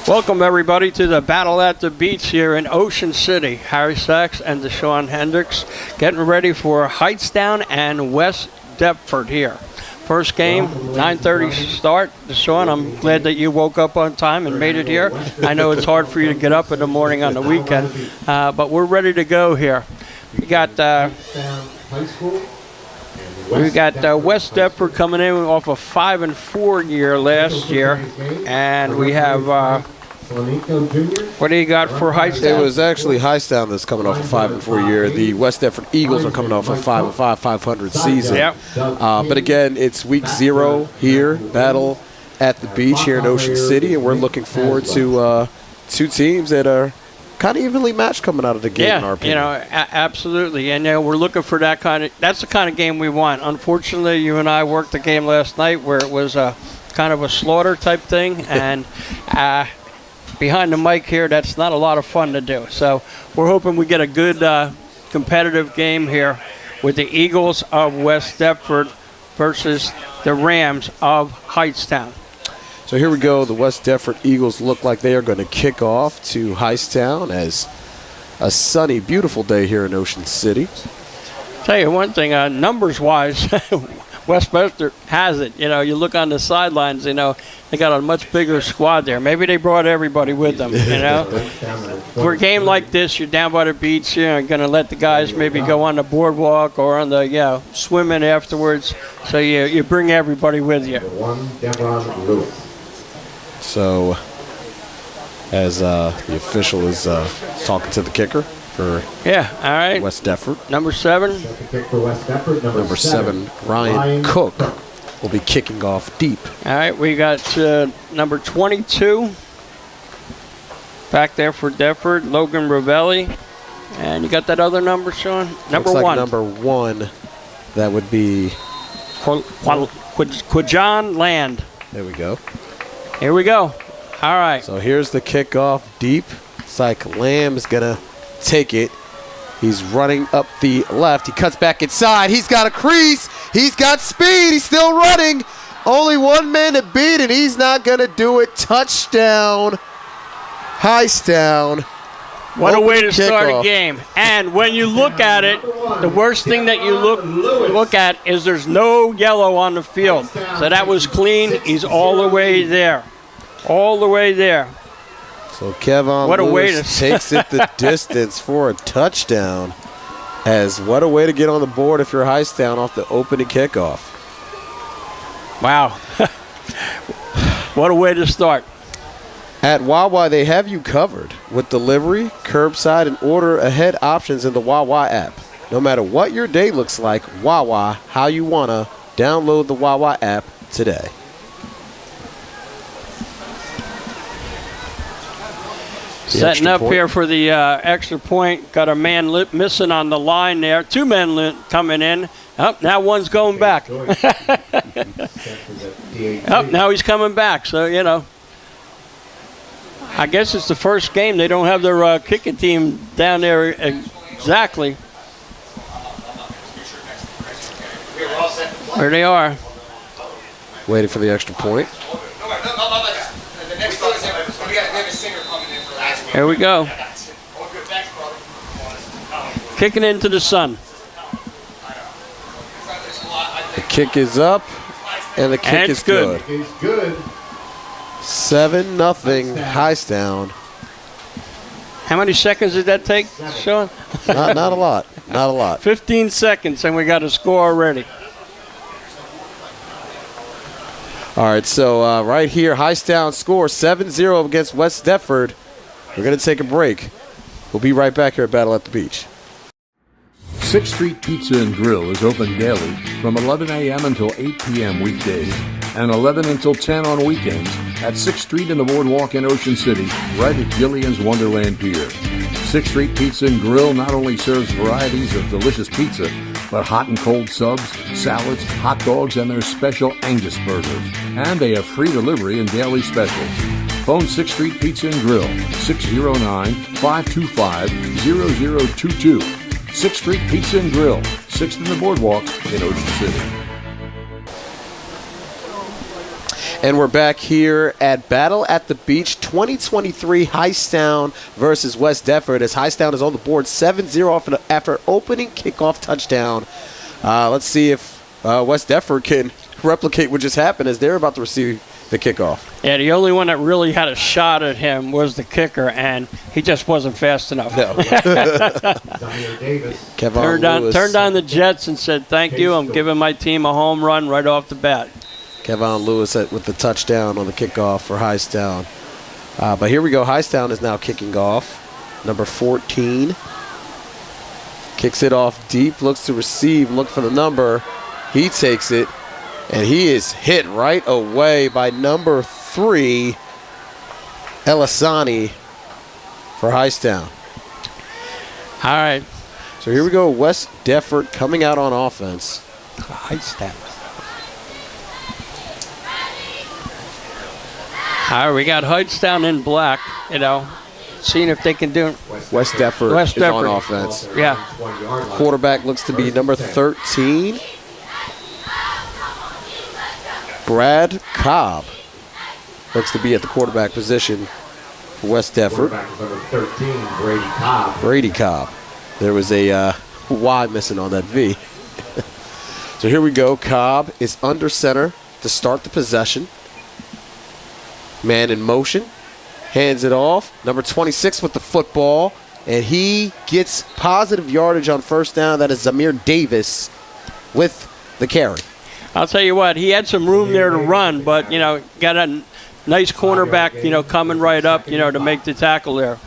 Welcome, everybody, to the Battle at the Beach here in Ocean City. Harry Sachs and Deshaun Hendricks getting ready for HIGHTSTOWN and West Deptford here. First game, 9:30 start. Deshaun, I'm glad that you woke up on time and made it here. I know it's hard for you to get up in the morning on the weekend, but we're ready to go here. We got West Deptford coming in off a 5-4 year last year, and we have what do you got for HIGHTSTOWN? It was actually HIGHTSTOWN that's coming off a 5-4 year. The West Deptford Eagles are coming off a 5-5, 500 season. Yep. But again, it's week 0 here, Battle at the Beach here in Ocean City, and we're looking forward to two teams that are kind of evenly matched coming out of the game, in our opinion. Absolutely. And we're looking for that that's the kind of game we want. Unfortunately, you and I worked the game last night where it was a kind of a slaughter type thing, and behind the mic here, that's not a lot of fun to do. So we're hoping we get a good competitive game here with the Eagles of West Deptford versus the Rams of HIGHTSTOWN. So here we go. The West Deptford Eagles look like they are going to kick off to HIGHTSTOWN as a sunny, beautiful day here in Ocean City. Tell you one thing, numbers-wise, West Deptford has it. You look on the sidelines, they got a much bigger squad there. Maybe they brought everybody with them, For a game like this, you're down by the beach, you're going to let the guys maybe go on the boardwalk or on the, swimming afterwards. So you bring everybody with you. So, as the official is talking to the kicker for all right. West Deptford. Number 7. Number 7, Ryan Cook will be kicking off deep. All right, we got number 22 back there for Deptford, Logan Ravelli. And you got that other number, Sean? Number 1. Number 1, that would be Quajon Land. There we go. Here we go. All right. So here's the kickoff deep. It's like Lamb is going to take it. He's running up the left. He cuts back inside. He's got a crease. He's got speed. He's still running. Only one man to beat, and he's not going to do it. Touchdown. HIGHTSTOWN. What a way to start a game. And when you look at it, the worst thing that you look at is there's no yellow on the field. So that was clean. He's all the way there. All the way there. So Kevon Lewis takes it the distance for a touchdown. What a way to get on the board if you're HIGHTSTOWN off the opening kickoff. Wow. What a way to start. At Wawa, they have you covered with delivery, curbside, and order ahead options in the Wawa app. No matter what your day looks like, Wawa, how you wanna, download the Wawa app today. Setting up here for the extra point. Got a man missing on the line there. 2 men coming in. Oh, now one's going back. Now he's coming back. So, I guess it's the first game. They don't have their kicking team down there exactly. There they are. Waiting for the extra point. Here we go. Kicking into the sun. The kick is up, and the kick is good. 7-0 HIGHTSTOWN. How many seconds did that take, Sean? Not a lot. Not a lot. 15 seconds, and we got a score already. All right, so right here, HIGHTSTOWN score 7-0 against West Deptford. We're going to take a break. We'll be right back here at Battle at the Beach. 6th Street Pizza and Grill is open daily from 11 a.m. until 8 p.m. weekdays and 11 until 10 on weekends at 6th Street in the Boardwalk in Ocean City, right at Gillian's Wonderland Pier. 6th Street Pizza and Grill not only serves varieties of delicious pizza, but hot and cold subs, salads, hot dogs, and their special Angus burgers. And they have free delivery and daily specials. Phone 6th Street Pizza and Grill, 609-525-0022. 6th Street Pizza and Grill, 6th in the Boardwalk in Ocean City. And we're back here at Battle at the Beach 2023 Hightstown versus West Deptford, as Hightstown is on the board 7-0 after an opening kickoff touchdown. Let's see if West Deptford can replicate what just happened as they're about to receive the kickoff. Yeah, the only one that really had a shot at him was the kicker, and he just wasn't fast enough. No. Turned on the Jets and said, thank you, I'm giving my team a home run right off the bat. Kevon Lewis with the touchdown on the kickoff for Hightstown. But here we go. Hightstown is now kicking off. Number 14. Kicks it off deep, looks to receive, look for the number. He takes it, and he is hit right away by number 3, Elisani for Hightstown. All right. So here we go. West Deptford coming out on offense. Hightstown. All right, we got Hightstown in black, seeing if they can do it. West Deptford is on offense. Yeah. Quarterback looks to be number 13. Brad Cobb looks to be at the quarterback position for West Deptford. Number 13, Brady Cobb. Brady Cobb. There was a Y missing on that V. So here we go. Cobb is under center to start the possession. Man in motion. Hands it off. Number 26 with the football. And he gets positive yardage on first down. That is Zamir Davis with the carry. I'll tell you what, he had some room there to run, but, got a nice cornerback, coming right up, to make the tackle there.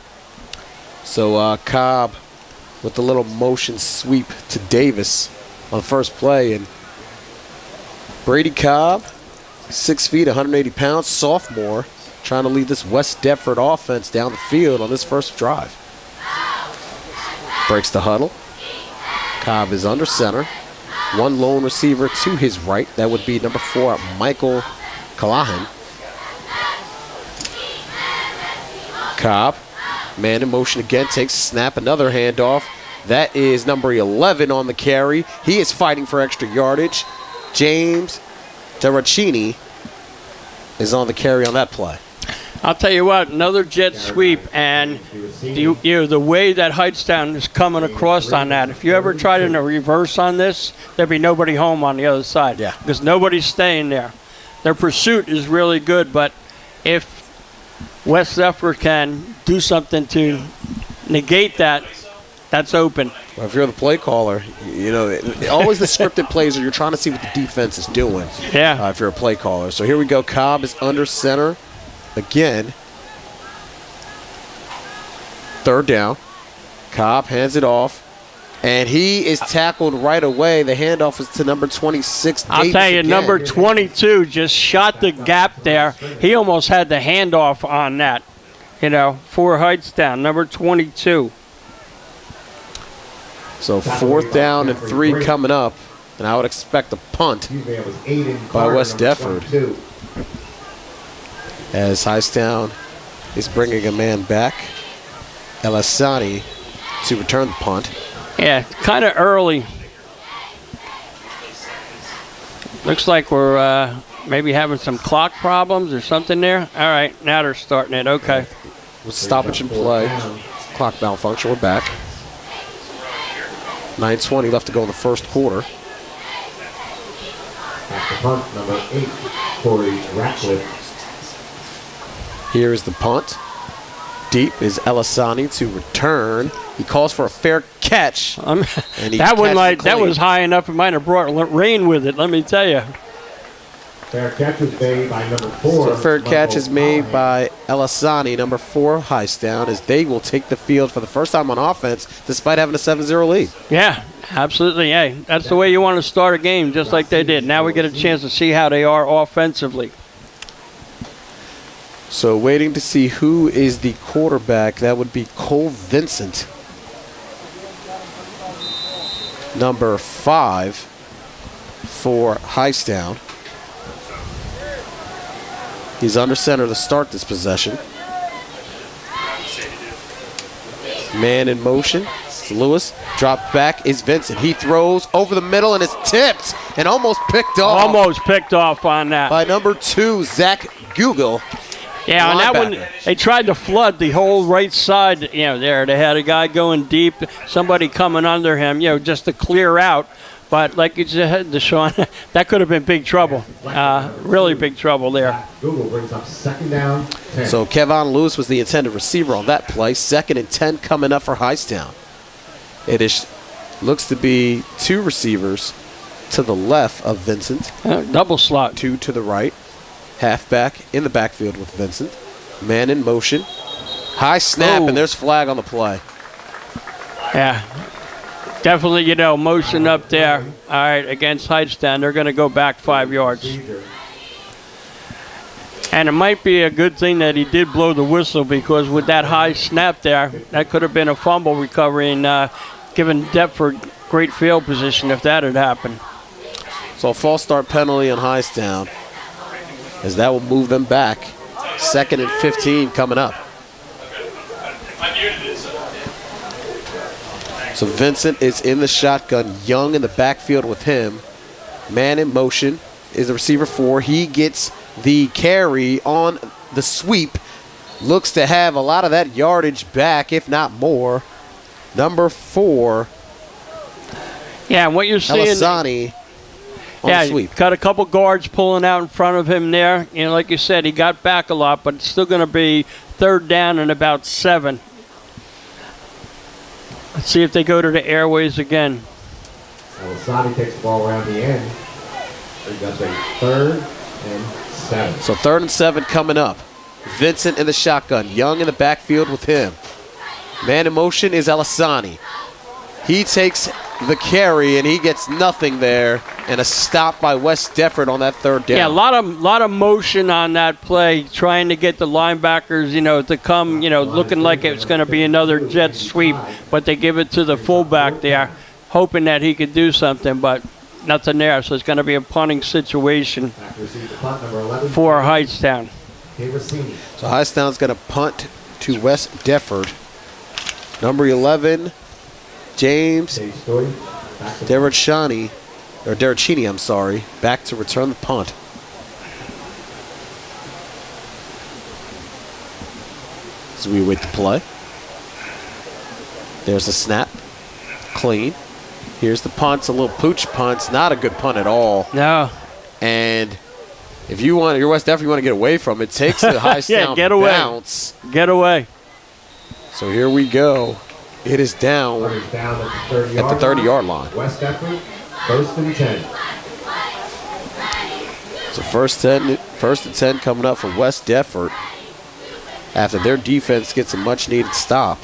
So Cobb with the little motion sweep to Davis on the first play. And Brady Cobb, 6 feet, 180 pounds, sophomore, trying to lead this West Deptford offense down the field on this first drive. Breaks the huddle. Cobb is under center. One lone receiver to his right. That would be number 4, Michael Callahan. Cobb, man in motion again, takes a snap, another handoff. That is number 11 on the carry. He is fighting for extra yardage. James Terracini is on the carry on that play. I'll tell you what, another jet sweep, and the way that Hightstown is coming across on that, if you ever tried in a reverse on this, there'd be nobody home on the other side. Yeah. Because nobody's staying there. Their pursuit is really good, but if West Deptford can do something to negate that, that's open. Well, if you're the play caller, always the scripted plays are you're trying to see what the defense is doing. Yeah. If you're a play caller. So here we go. Cobb is under center. Again, third down. Cobb hands it off, and he is tackled right away. The handoff is to number 26. I'll tell you, number 22 just shot the gap there. He almost had the handoff on that, for Hightstown, number 22. So 4th down and 3 coming up, and I would expect a punt by West Deptford, as Hightstown is bringing a man back, Elisani, to return the punt. Yeah, kind of early. Looks like we're maybe having some clock problems or something there. All right, now they're starting it. Okay. With stoppage in play, clock malfunction, we're back. 9:20 left to go in the first quarter. At the punt, number 8, Corey Ratcliffe. Here is the punt. Deep is Elisani to return. He calls for a fair catch. And he that clean. was high enough. It might have brought rain with it, let me tell you. Fair catch is made by number 4. So fair catch is made by Elisani, number 4, Hightstown, as they will take the field for the first time on offense, despite having a 7-0 lead. Yeah, absolutely. Hey, that's the way you want to start a game, just like they did. Now we get a chance to see how they are offensively. So waiting to see who is the quarterback. That would be Cole Vincent, number 5 for Hightstown. He's under center to start this possession. Man in motion. So Lewis, drop back is Vincent. He throws over the middle and is tipped and almost picked off. Almost picked off on that. By number 2, Zach Google. Yeah, on that one, they tried to flood the whole right side, there. They had a guy going deep, somebody coming under him, just to clear out. But like you said, Deshaun, that could have been big trouble. Really big trouble there. Google brings up 2nd down, 10. So Kevon Lewis was the intended receiver on that play. 2nd and 10 coming up for HIGHTSTOWN. It looks to be 2 receivers to the left of Vincent. Double slot. 2 to the right. Halfback in the backfield with Vincent. Man in motion. High snap, and there's flag on the play. Yeah. Definitely, motion up there. All right, against HIGHTSTOWN, they're going to go back 5 yards. And it might be a good thing that he did blow the whistle, because with that high snap there, that could have been a fumble recovery and given Deptford great field position if that had happened. So a false start penalty on HIGHTSTOWN, as that will move them back. 2nd and 15 coming up. So Vincent is in the shotgun. Young in the backfield with him. Man in motion is the receiver 4. He gets the carry on the sweep. Looks to have a lot of that yardage back, if not more. Number 4. Yeah, and what you're seeing. Elisani on the sweep. Got a couple guards pulling out in front of him there. Like you said, he got back a lot, but it's still going to be 3rd down and about 7. Let's see if they go to the airways again. Elisani takes the ball around the end. That's a 3rd and 7. So 3rd and 7 coming up. Vincent in the shotgun. Young in the backfield with him. Man in motion is Elisani. He takes the carry, and he gets nothing there. And a stop by West Deptford on that 3rd down. Yeah, a lot of motion on that play, trying to get the linebackers, to come, looking like it's going to be another jet sweep. But they give it to the fullback there, hoping that he could do something, but nothing there. So it's going to be a punting situation for HIGHTSTOWN. So HIGHTSTOWN's going to punt to West Deptford. Number 11, James Derachini, back to return the punt. So we wait to play. There's a snap. Clean. Here's the punt. It's a little pooch punt. It's not a good punt at all. No. And if you want, you're West Deptford, you want to get away from it, takes the HIGHTSTOWN get away. bounce. Get away. So here we go. It is down at the 30-yard line. West Deptford, 1st and 10. So first and 10 coming up for West Deptford after their defense gets a much-needed stop.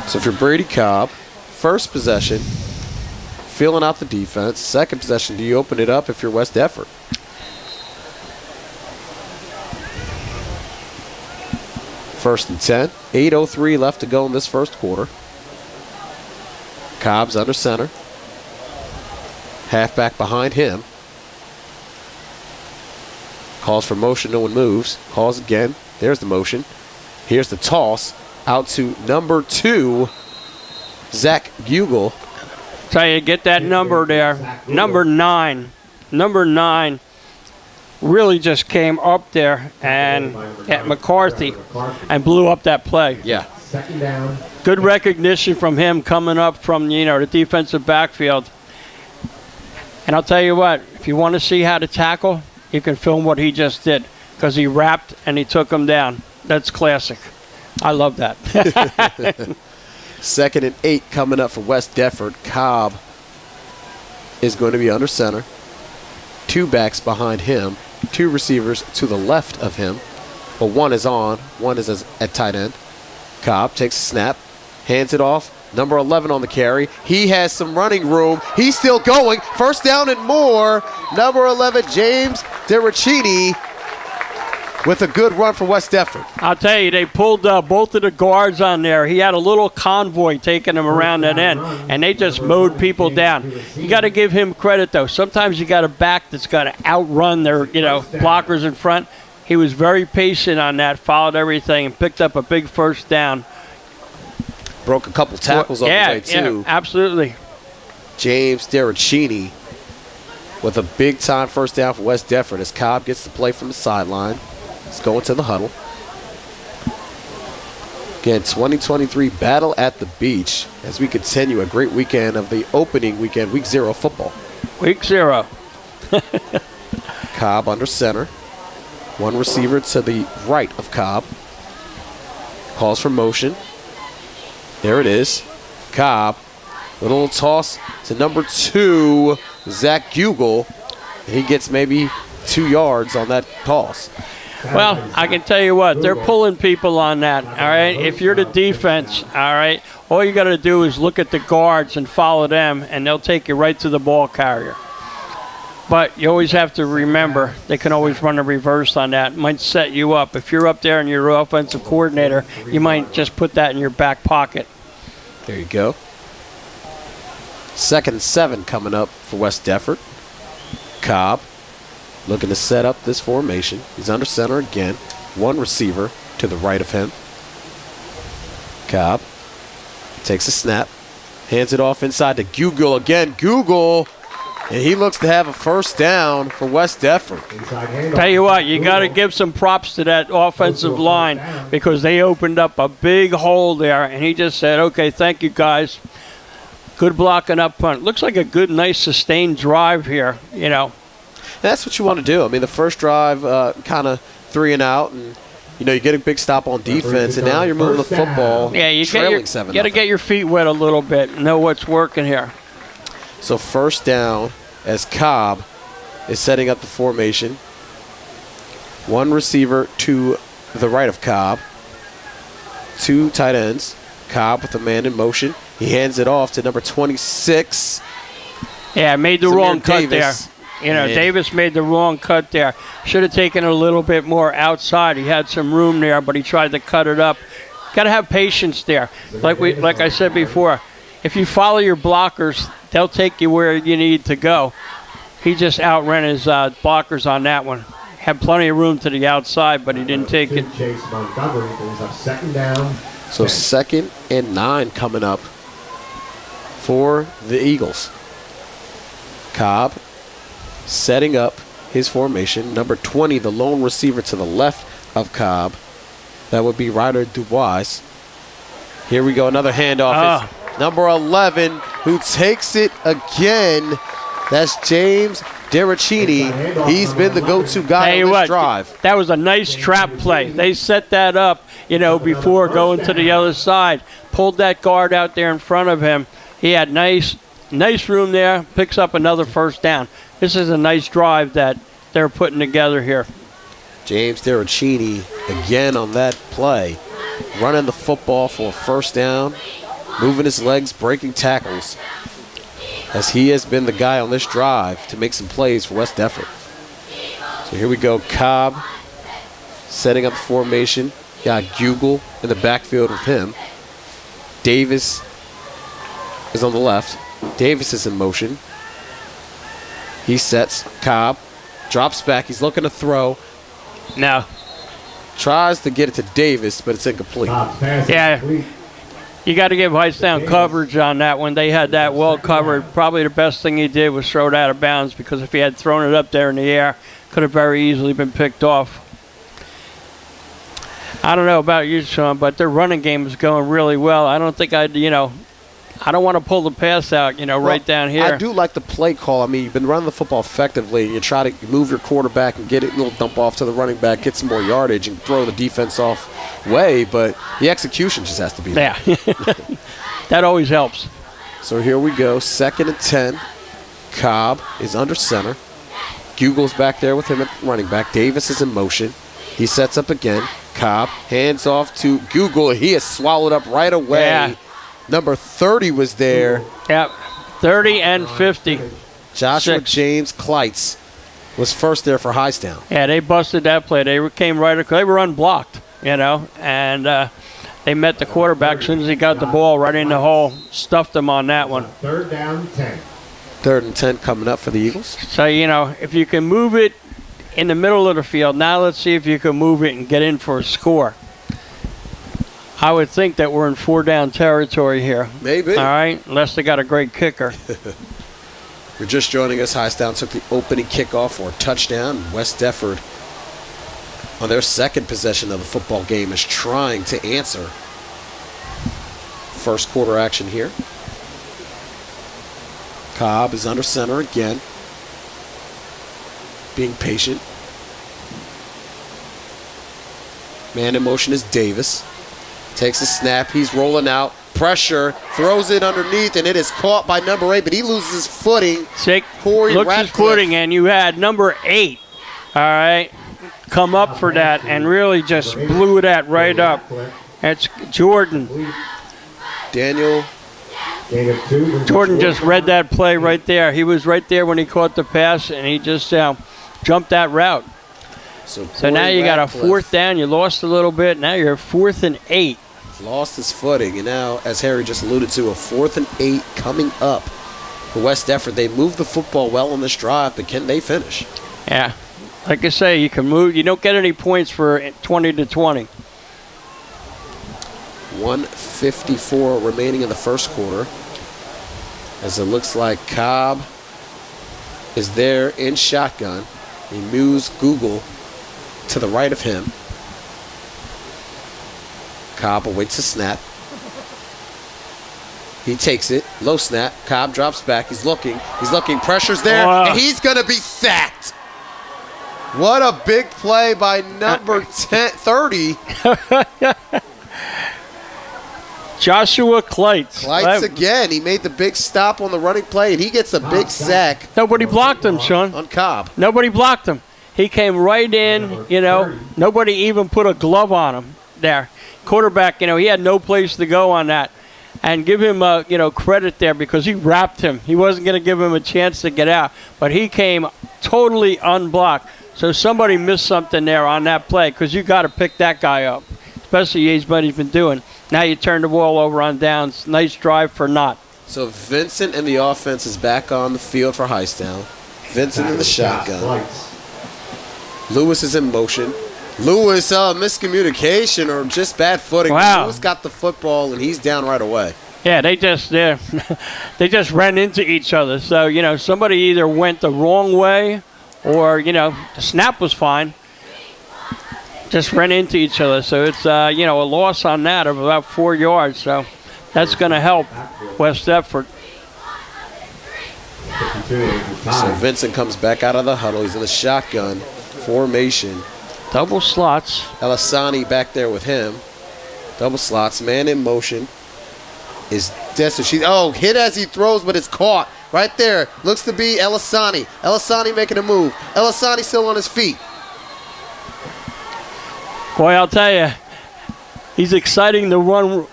So if you're Brady Cobb, first possession, feeling out the defense. Second possession, do you open it up if you're West Deptford? First and 10. 8:03 left to go in this first quarter. Cobb's under center. Halfback behind him. Calls for motion, no one moves. Calls again. There's the motion. Here's the toss out to number 2, Zach Bugle. Tell you, get that number there. Number 9. Number 9 really just came up there and at McCarthy and blew up that play. Yeah. 2nd down. Good recognition from him coming up from, the defensive backfield. And I'll tell you what, if you want to see how to tackle, you can film what he just did, because he wrapped and he took him down. That's classic. I love that. 2nd and 8 coming up for West Deptford. Cobb is going to be under center. 2 backs behind him. 2 receivers to the left of him. But one is on. One is at tight end. Cobb takes a snap. Hands it off. Number 11 on the carry. He has some running room. He's still going. First down and more. Number 11, James Derachini, with a good run for West Deptford. I'll tell you, they pulled both of the guards on there. He had a little convoy taking him around that end, and they just mowed people down. You got to give him credit, though. Sometimes you got a back that's got to outrun their, blockers in front. he was very patient on that, followed everything, and picked up a big first down. Broke a couple tackles on the way, too. Yeah, absolutely. James Derricini with a big-time first down for West Deptford as Cobb gets the play from the sideline. He's going to the huddle. Again, 2023 Battle at the Beach as we continue a great weekend of the opening weekend, Week 0 football. Week 0. Cobb under center. One receiver to the right of Cobb. Calls for motion. There it is. Cobb. Little toss to number 2, Zach Gugel. And he gets maybe 2 yards on that toss. Well, I can tell you what, they're pulling people on that, all right? If you're the defense, all right, all you got to do is look at the guards and follow them, and they'll take you right to the ball carrier. But you always have to remember, they can always run a reverse on that. It might set you up. If you're up there and you're an offensive coordinator, you might just put that in your back pocket. There you go. 2nd and 7 coming up for West Deptford. Cobb looking to set up this formation. He's under center again. One receiver to the right of him. Cobb takes a snap. Hands it off inside to Gugel again. Gugel. And he looks to have a first down for West Deptford. Tell you what, you got to give some props to that offensive line because they opened up a big hole there, and he just said, okay, thank you, guys. Good blocking up front. Looks like a good, nice, sustained drive here, you know. That's what you want to do. I mean, the first drive, kind of 3 and out, and you know you get a big stop on defense, and now you're moving the football. Yeah, you got to get your feet wet a little bit and know what's working here. So first down as Cobb is setting up the formation. One receiver to the right of Cobb. 2 tight ends. Cobb with a man in motion. He hands it off to number 26. Yeah, made the wrong cut there. You know, Davis made the wrong cut there. Should have taken it a little bit more outside. He had some room there, but he tried to cut it up. Got to have patience there. Like I said before, if you follow your blockers, they'll take you where you need to go. He just outran his blockers on that one. Had plenty of room to the outside, but he didn't take it. Chase Montgomery brings up 2nd down. So 2nd and 9 coming up for the Eagles. Cobb setting up his formation. Number 20, the lone receiver to the left of Cobb. That would be Ryder Dubois. Here we go, another handoff. It's number 11 who takes it again. That's James Derricini. He's been the go-to guy on this drive. That was a nice trap play. They set that up, you know, before going to the other side. Pulled that guard out there in front of him. He had nice room there. Picks up another first down. This is a nice drive that they're putting together here. James Derricini again on that play. Running the football for a first down. Moving his legs, breaking tackles. As he has been the guy on this drive to make some plays for West Deptford. So here we go. Cobb setting up the formation. Got Gugel in the backfield with him. Davis is on the left. Davis is in motion. He sets. Cobb drops back. He's looking to throw. No. Tries to get it to Davis, but it's incomplete. Yeah. You got to give HIGHTSTOWN coverage on that one. They had that well covered. Probably the best thing he did was throw it out of bounds because if he had thrown it up there in the air, could have very easily been picked off. I don't know about you, Sean, but their running game is going really well. I don't think I don't want to pull the pass out, right down here. I do like the play call. I mean, you've been running the football effectively. You try to move your quarterback and get it a little dump off to the running back, get some more yardage, and throw the defense off way, but the execution just has to be there. Yeah. That always helps. So here we go, 2nd and 10. Cobb is under center. Gugel's back there with him at running back. Davis is in motion. He sets up again. Cobb hands off to Gugel. He is swallowed up right away. Yeah. Number 30 was there. Yep, 30 and 50. Joshua James Kleitz was first there for HIGHTSTOWN. Yeah, they busted that play. They came right across. They were unblocked, and they met the quarterback as soon as he got the ball right in the hole, stuffed him on that one. 3rd down, 10. 3rd and 10 coming up for the Eagles. So, if you can move it in the middle of the field. Now let's see if you can move it and get in for a score. I would think that we're in 4-down territory here. Maybe. All right, unless they got a great kicker. You're just joining us. Hightstown took the opening kickoff for a touchdown. West Deptford, on their second possession of the football game, is trying to answer. First quarter action here. Cobb is under center again. Being patient. Man in motion is Davis. Takes a snap. He's rolling out. Pressure. Throws it underneath, and it is caught by number 8, but he loses his footing. Corey looks his Ratcliffe. footing, and you had number 8, all right, come up for that and really just blew that right up. That's Jordan. Daniel. Jordan just read that play right there. He was right there when he caught the pass, and he just jumped that route. So now you got a 4th down. You lost a little bit. Now you're 4th and 8. Lost his footing, and now, as Harry just alluded to, a 4th and 8 coming up for West Deptford. They moved the football well on this drive, but can they finish? Yeah. Like I say, you can move. You don't get any points for 20-20. 1:54 remaining in the first quarter. As it looks like Cobb is there in shotgun. He moves Google to the right of him. Cobb awaits a snap. He takes it. Low snap. Cobb drops back. He's looking. Pressure's there. And he's going to be sacked. What a big play by number 30. Joshua Kleitz. Kleitz again. He made the big stop on the running play, and he gets a big sack. Nobody blocked him, Sean. On Cobb. Nobody blocked him. He came right in, Nobody even put a glove on him there. Quarterback, he had no place to go on that. And give him, credit there because he wrapped him. He wasn't going to give him a chance to get out. But he came totally unblocked. So somebody missed something there on that play because you got to pick that guy up, especially what he's been doing. Now you turn the ball over on downs. Nice drive for Knott. So Vincent and the offense is back on the field for Highstown. Vincent in the shotgun. Lewis is in motion. Lewis, miscommunication or just bad footing. Wow. Lewis got the football, and he's down right away. Yeah, they just ran into each other. So, somebody either went the wrong way or, the snap was fine. Just ran into each other. So it's, a loss on that of about 4 yards. So that's going to help West Deptford. So Vincent comes back out of the huddle. He's in the shotgun formation. Double slots. Elisani back there with him. Double slots. Man in motion. Is Dessa. Hit as he throws, but it's caught. Right there. Looks to be Elisani. Elisani making a move. Elisani still on his feet. Boy, I'll tell you, he's exciting to run,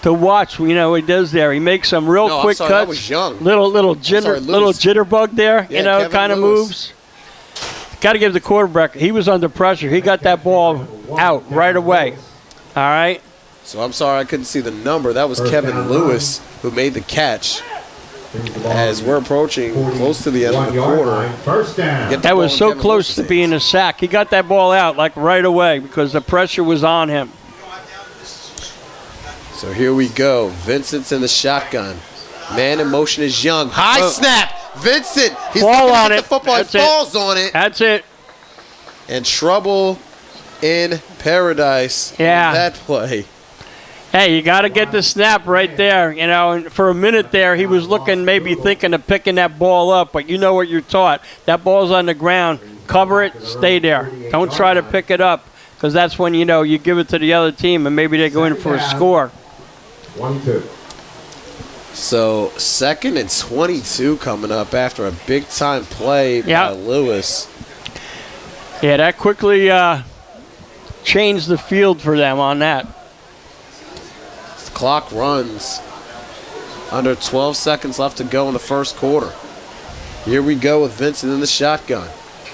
to watch. What he does there. He makes some real quick cuts. That was Young. Little jitterbug there. Yeah, kind of moves. Got to give the quarterback. He was under pressure. He got that ball out right away. All right. So I'm sorry I couldn't see the number. That was Kevin Lewis who made the catch. As we're approaching close to the end of the quarter. First down. That was so close to being a sack. He got that ball out right away because the pressure was on him. So here we go. Vincent's in the shotgun. Man in motion is Young. High snap. Vincent. He's Fall looking on at it. the football. He falls on it. That's it. And trouble in paradise on that play. Hey, you got to get the snap right there. And for a minute there, he was maybe thinking of picking that ball up, but you know what you're taught. That ball's on the ground. Cover it, stay there. Don't try to pick it up because that's when, you give it to the other team and maybe they go in for a score. 1-2. So 2nd and 22 coming up after a big-time play by Lewis. Yeah, that quickly changed the field for them on that. Clock runs. Under 12 seconds left to go in the first quarter. Here we go with Vincent in the shotgun.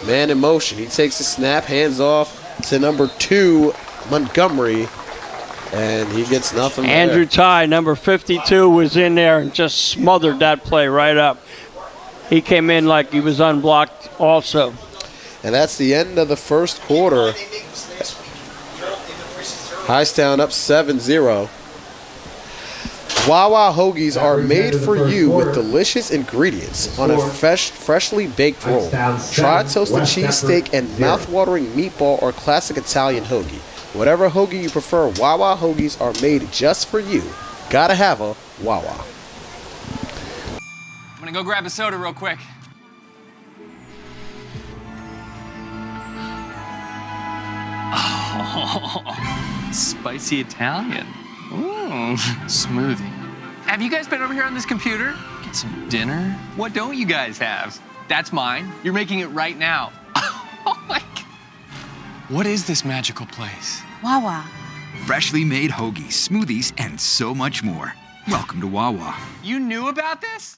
Man in motion. He takes a snap, hands off to number 2, Montgomery, and he gets nothing there. Andrew Ty, number 52, was in there and just smothered that play right up. He came in like he was unblocked also. And that's the end of the first quarter. Hightstown up 7-0. Wawa hoagies are made for you with delicious ingredients on a freshly baked roll. Try toasted cheesesteak and mouth-watering meatball or classic Italian hoagie. Whatever hoagie you prefer, Wawa hoagies are made just for you. Gotta have a Wawa. I'm gonna go grab a soda real quick. Oh, spicy Italian. Ooh, smoothie. Have you guys been over here on this computer? Get some dinner? What don't you guys have? That's mine. You're making it right now. Oh my God. What is this magical place? Wawa. Freshly made hoagies, smoothies, and so much more. Welcome to Wawa. You knew about this?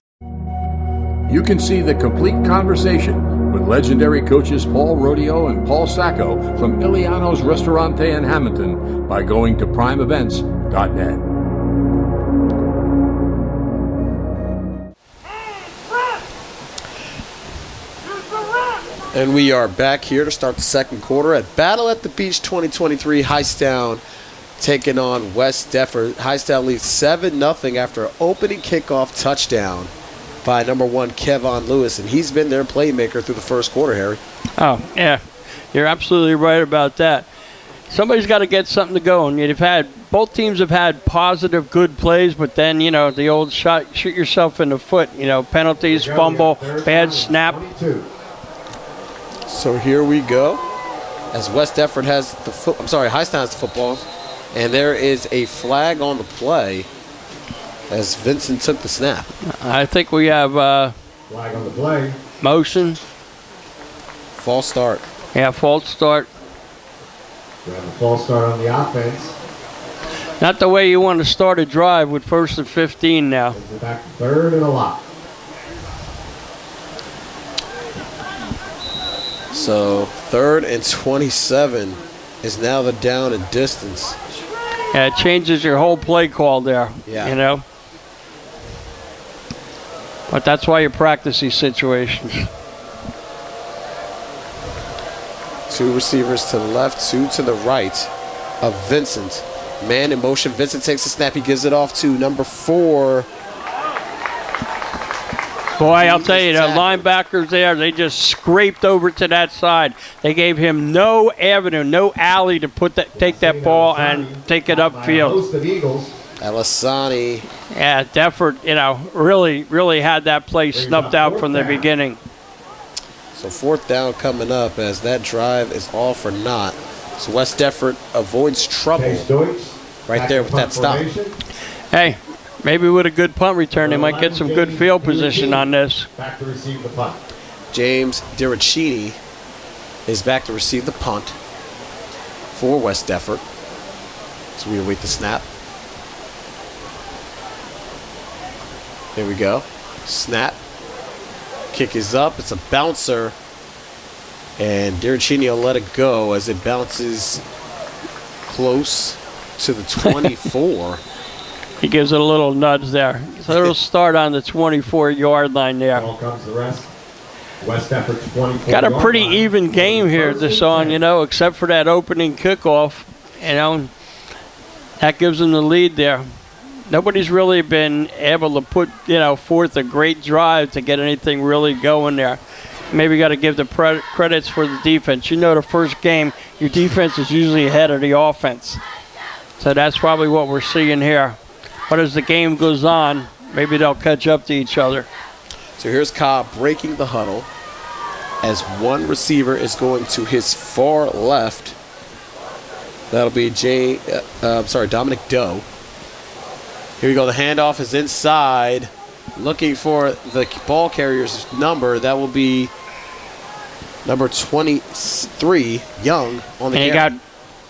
You can see the complete conversation with legendary coaches Paul Rodeo and Paul Sacco from Iliano's Ristorante in Hamilton by going to primeevents.net. And we are back here to start the second quarter at Battle at the Beach 2023. Hightstown taking on West Deptford. Hightstown leads 7-0 after an opening kickoff touchdown by number 1 Kevon Lewis, and he's been their playmaker through the first quarter, Harry. Oh, yeah. You're absolutely right about that. Somebody's got to get something to go. And both teams have had positive, good plays, but then, the old shoot yourself in the foot. Penalties, fumble, bad snap. So here we go. As West Deptford has Hightstown has the football, and there is a flag on the play as Vincent took the snap. I think we have Flag on the play. motion. False start. Yeah, false start. We have a false start on the offense. Not the way you want to start a drive with 1st and 15 now. We're back to 3rd and a lot. So 3rd and 27 is now the down and distance. Yeah, it changes your whole play call there. Yeah. But that's why you practice these situations. 2 receivers to the left, 2 to the right of Vincent. Man in motion. Vincent takes the snap. He gives it off to number 4. Boy, I'll tell you, the linebackers there, they just scraped over to that side. They gave him no avenue, no alley to take that ball and take it upfield. Alisani. Yeah, Deptford, really, really had that play snuffed out from the beginning. So 4th down coming up as that drive is all for naught. So West Deptford avoids trouble right there with that stop. Hey, maybe with a good punt return, they might get some good field position on this. Back to receive the punt. James Diricini is back to receive the punt for West Deptford. So we await the snap. There we go. Snap. Kick is up. It's a bouncer. And Diricini will let it go as it bounces close to the 24. He gives it a little nudge there. So it'll start on the 24-yard line there. Ball comes the rest. West Deptford 24. Got a pretty even game here this on, except for that opening kickoff. That gives them the lead there. Nobody's really been able to put, forth a great drive to get anything really going there. Maybe got to give the credits for the defense. The first game, your defense is usually ahead of the offense. So that's probably what we're seeing here. But as the game goes on, maybe they'll catch up to each other. So here's Cobb breaking the huddle as one receiver is going to his far left. That'll be Dominic Doe. Here we go. The handoff is inside. Looking for the ball carrier's number. That will be number 23, Young, on the carry. And you got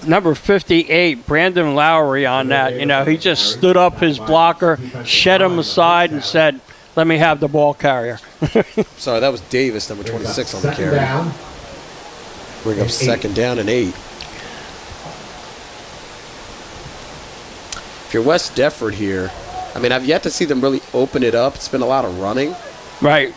number 58, Brandon Lowry, on that. He just stood up his blocker, shed him aside, and said, "Let me have the ball carrier." Sorry, that was Davis, number 26, on the carry. Bring up 2nd down and 8. If you're West Deptford here, I've yet to see them really open it up. It's been a lot of running. Right.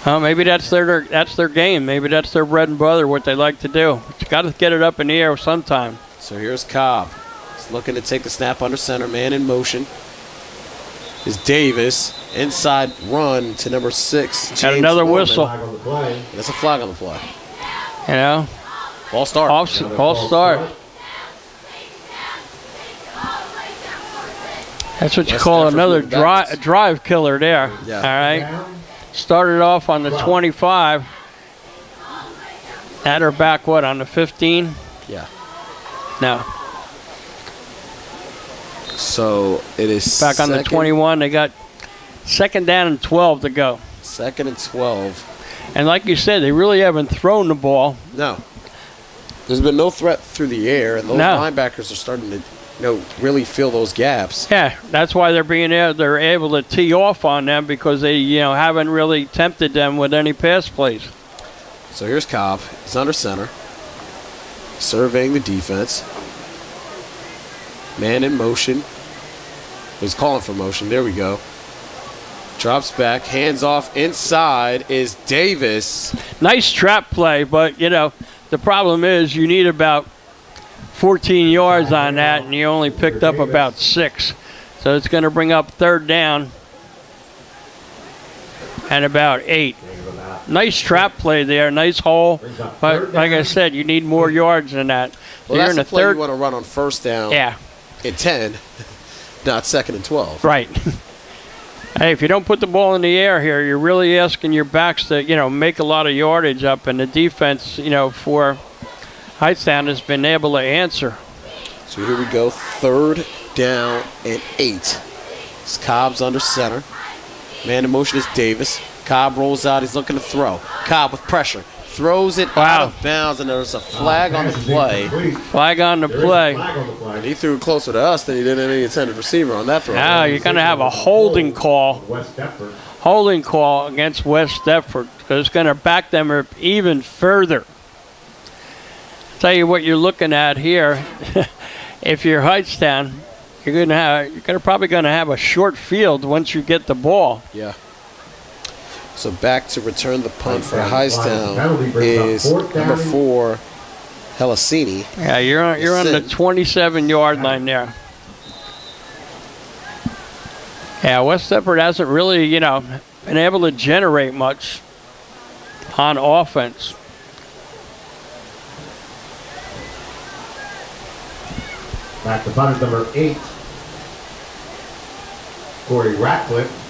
Well, maybe that's their game. Maybe that's their bread and butter, what they like to do. But you got to get it up in the air sometime. So here's Cobb. He's looking to take the snap under center. Man in motion is Davis. Inside run to number 6. Got another Foreman. whistle. Flag on the play. That's a flag on the play. You know, Ball start. false start. That's what you West call Deptford another moving backwards. drive killer there. Yeah. All right. Down. Started off on the 25. At her back, what, on the 15? Yeah. No. So it is Back on the 21. They got second down and 12 to go. 2nd and 12. And like you said, they really haven't thrown the ball. No. There's been no threat through the air, and those No. linebackers are starting to, really fill those gaps. Yeah, that's why they're able to tee off on them, because they, haven't really tempted them with any pass plays. So here's Cobb. He's under center, surveying the defense. Man in motion. He's calling for motion. There we go. Drops back, hands off. Inside is Davis. Nice trap play, but, the problem is you need about 14 yards on that, and you only picked up about 6. So it's going to bring up third down and about 8. Nice trap play there, nice hole. But like I said, you need more yards than that. Well, You're that's in the the play third. you want to run on first down Yeah, at 10, not 2nd and 12. right. Hey, if you don't put the ball in the air here, you're really asking your backs to, make a lot of yardage up, and the defense, for HIGHTSTOWN has been able to answer. So here we go, 3rd down and 8. It's Cobb's under center. Man in motion is Davis. Cobb rolls out. He's looking to throw. Cobb with pressure. Throws it out of bounds, and there's a flag on the play. Flag on the play. Flag on the play. He threw it closer to us than he did any intended receiver on that throw. Now you're going to have a holding call. West Deptford. Holding call against West Deptford, because it's going to back them up even further. Tell you what you're looking at here. If you're HIGHTSTOWN, you're probably going to have a short field once you get the ball. Yeah. So back to return the punt for HIGHTSTOWN. HIGHTSTOWN is number 4, Helicini. Yeah, you're on the 27-yard line there. Yeah, West Deptford hasn't really, been able to generate much on offense. Back to punt number 8. Corey Ratcliffe.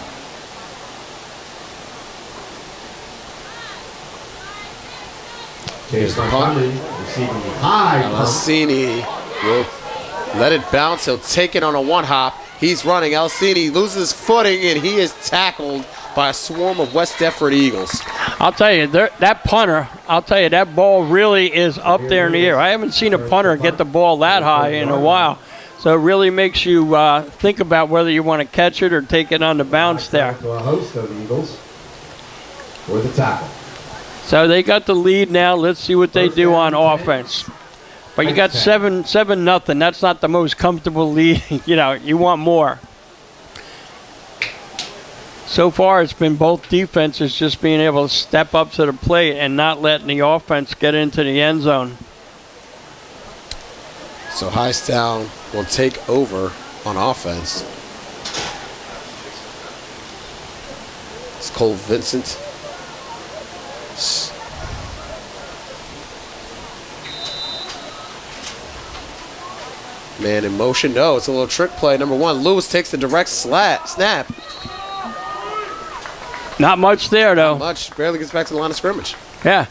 Chase Montgomery receiving the high punt. Helicini will let it bounce. He'll take it on a one-hop. He's running. Helicini loses footing, and he is tackled by a swarm of West Deptford Eagles. I'll tell you, that punter, that ball really is up there in the air. I haven't seen a punter get the ball that high in a while. So it really makes you think about whether you want to catch it or take it on the bounce there. To a host of the Eagles for the tackle. So they got the lead now. Let's see what they do on offense. But you got 7-0. That's not the most comfortable lead. You want more. So far, it's been both defenses just being able to step up to the plate and not letting the offense get into the end zone. So HIGHTSTOWN will take over on offense. It's Cole Vincent. Man in motion. No, it's a little trick play. Number 1, Lewis takes the direct snap. Not much there, though. Much. Barely gets back to the line of scrimmage. Yeah.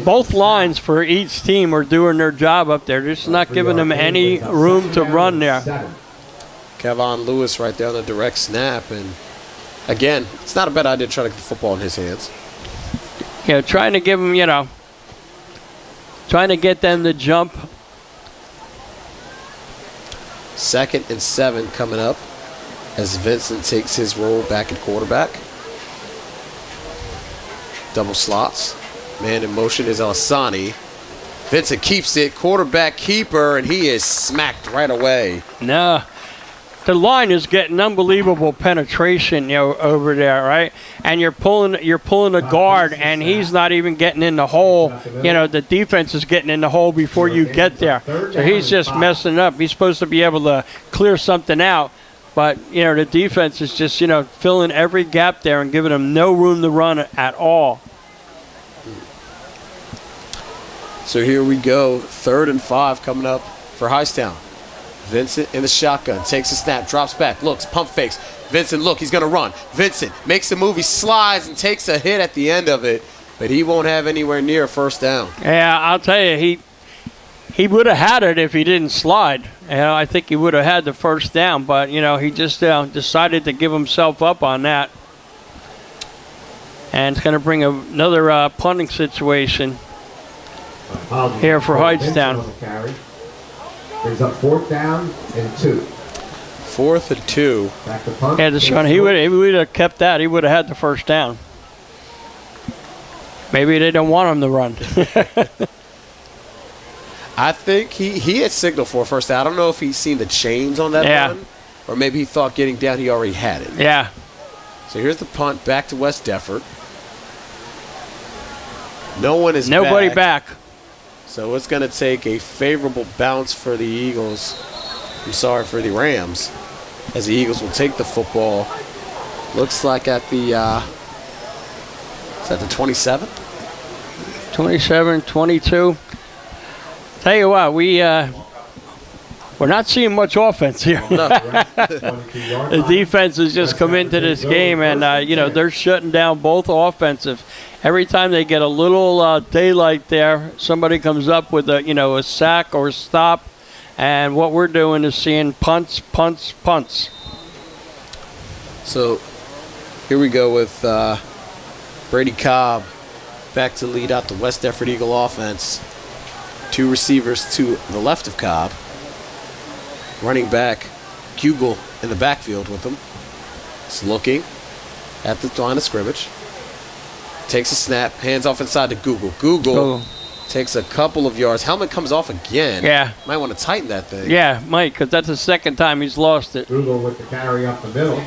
Both lines for each team are doing their job up there. They're just not giving them any room to run there. Kevon Lewis right there on the direct snap. And again, it's not a bad idea to try to get the football in his hands. Trying to give them, trying to get them to jump. 2nd and 7 coming up as Vincent takes his role back at quarterback. Double slots. Man in motion is Alessani. Vincent keeps it, quarterback keeper, and he is smacked right away. No. the line is getting unbelievable penetration, over there, right? And you're pulling a guard, and he's not even getting in the hole. The defense is getting in the hole before you get there. So he's just messing up. He's supposed to be able to clear something out, but the defense is just filling every gap there and giving them no room to run at all. So here we go, 3rd and 5 coming up for Hightstown. Vincent in the shotgun, takes a snap, drops back, looks, pump fakes. Vincent, look, he's going to run. Vincent makes a move, he slides and takes a hit at the end of it, but he won't have anywhere near a first down. Yeah, I'll tell you, he would have had it if he didn't slide. I think he would have had the first down, but, he just decided to give himself up on that. And it's going to bring another punting situation here for Hightstown. Brings up 4th down and 2. 4th and 2. Back to punt. Yeah, Deshaun, he would have kept that. He would have had the first down. Maybe they don't want him to run. I think he had signaled for a first down. I don't know if he's seen the chains on that run, or maybe he thought getting down he already had it. Yeah. So here's the punt back to West Deptford. No one is Nobody back. So it's going to take a favorable bounce for the Eagles. I'm sorry, for the Rams, as the Eagles will take the football. Looks like at the, is that the 27? 27, 22. Tell you what, we're not seeing much offense here. No. The defense has just come into this game, and they're shutting down both offensive. Every time they get a little daylight there, somebody comes up with a sack or a stop, and what we're doing is seeing punts. So here we go with Brady Cobb back to lead out the West Deptford Eagle offense. 2 receivers to the left of Cobb. Running back, Kugel in the backfield with him. He's looking at the line of scrimmage. Takes a snap, hands off inside to Google. Takes a couple of yards. Helmet comes off again. Yeah. Might want to tighten that thing. Yeah, Mike, because that's the second time he's lost it. Google with the carry up the middle.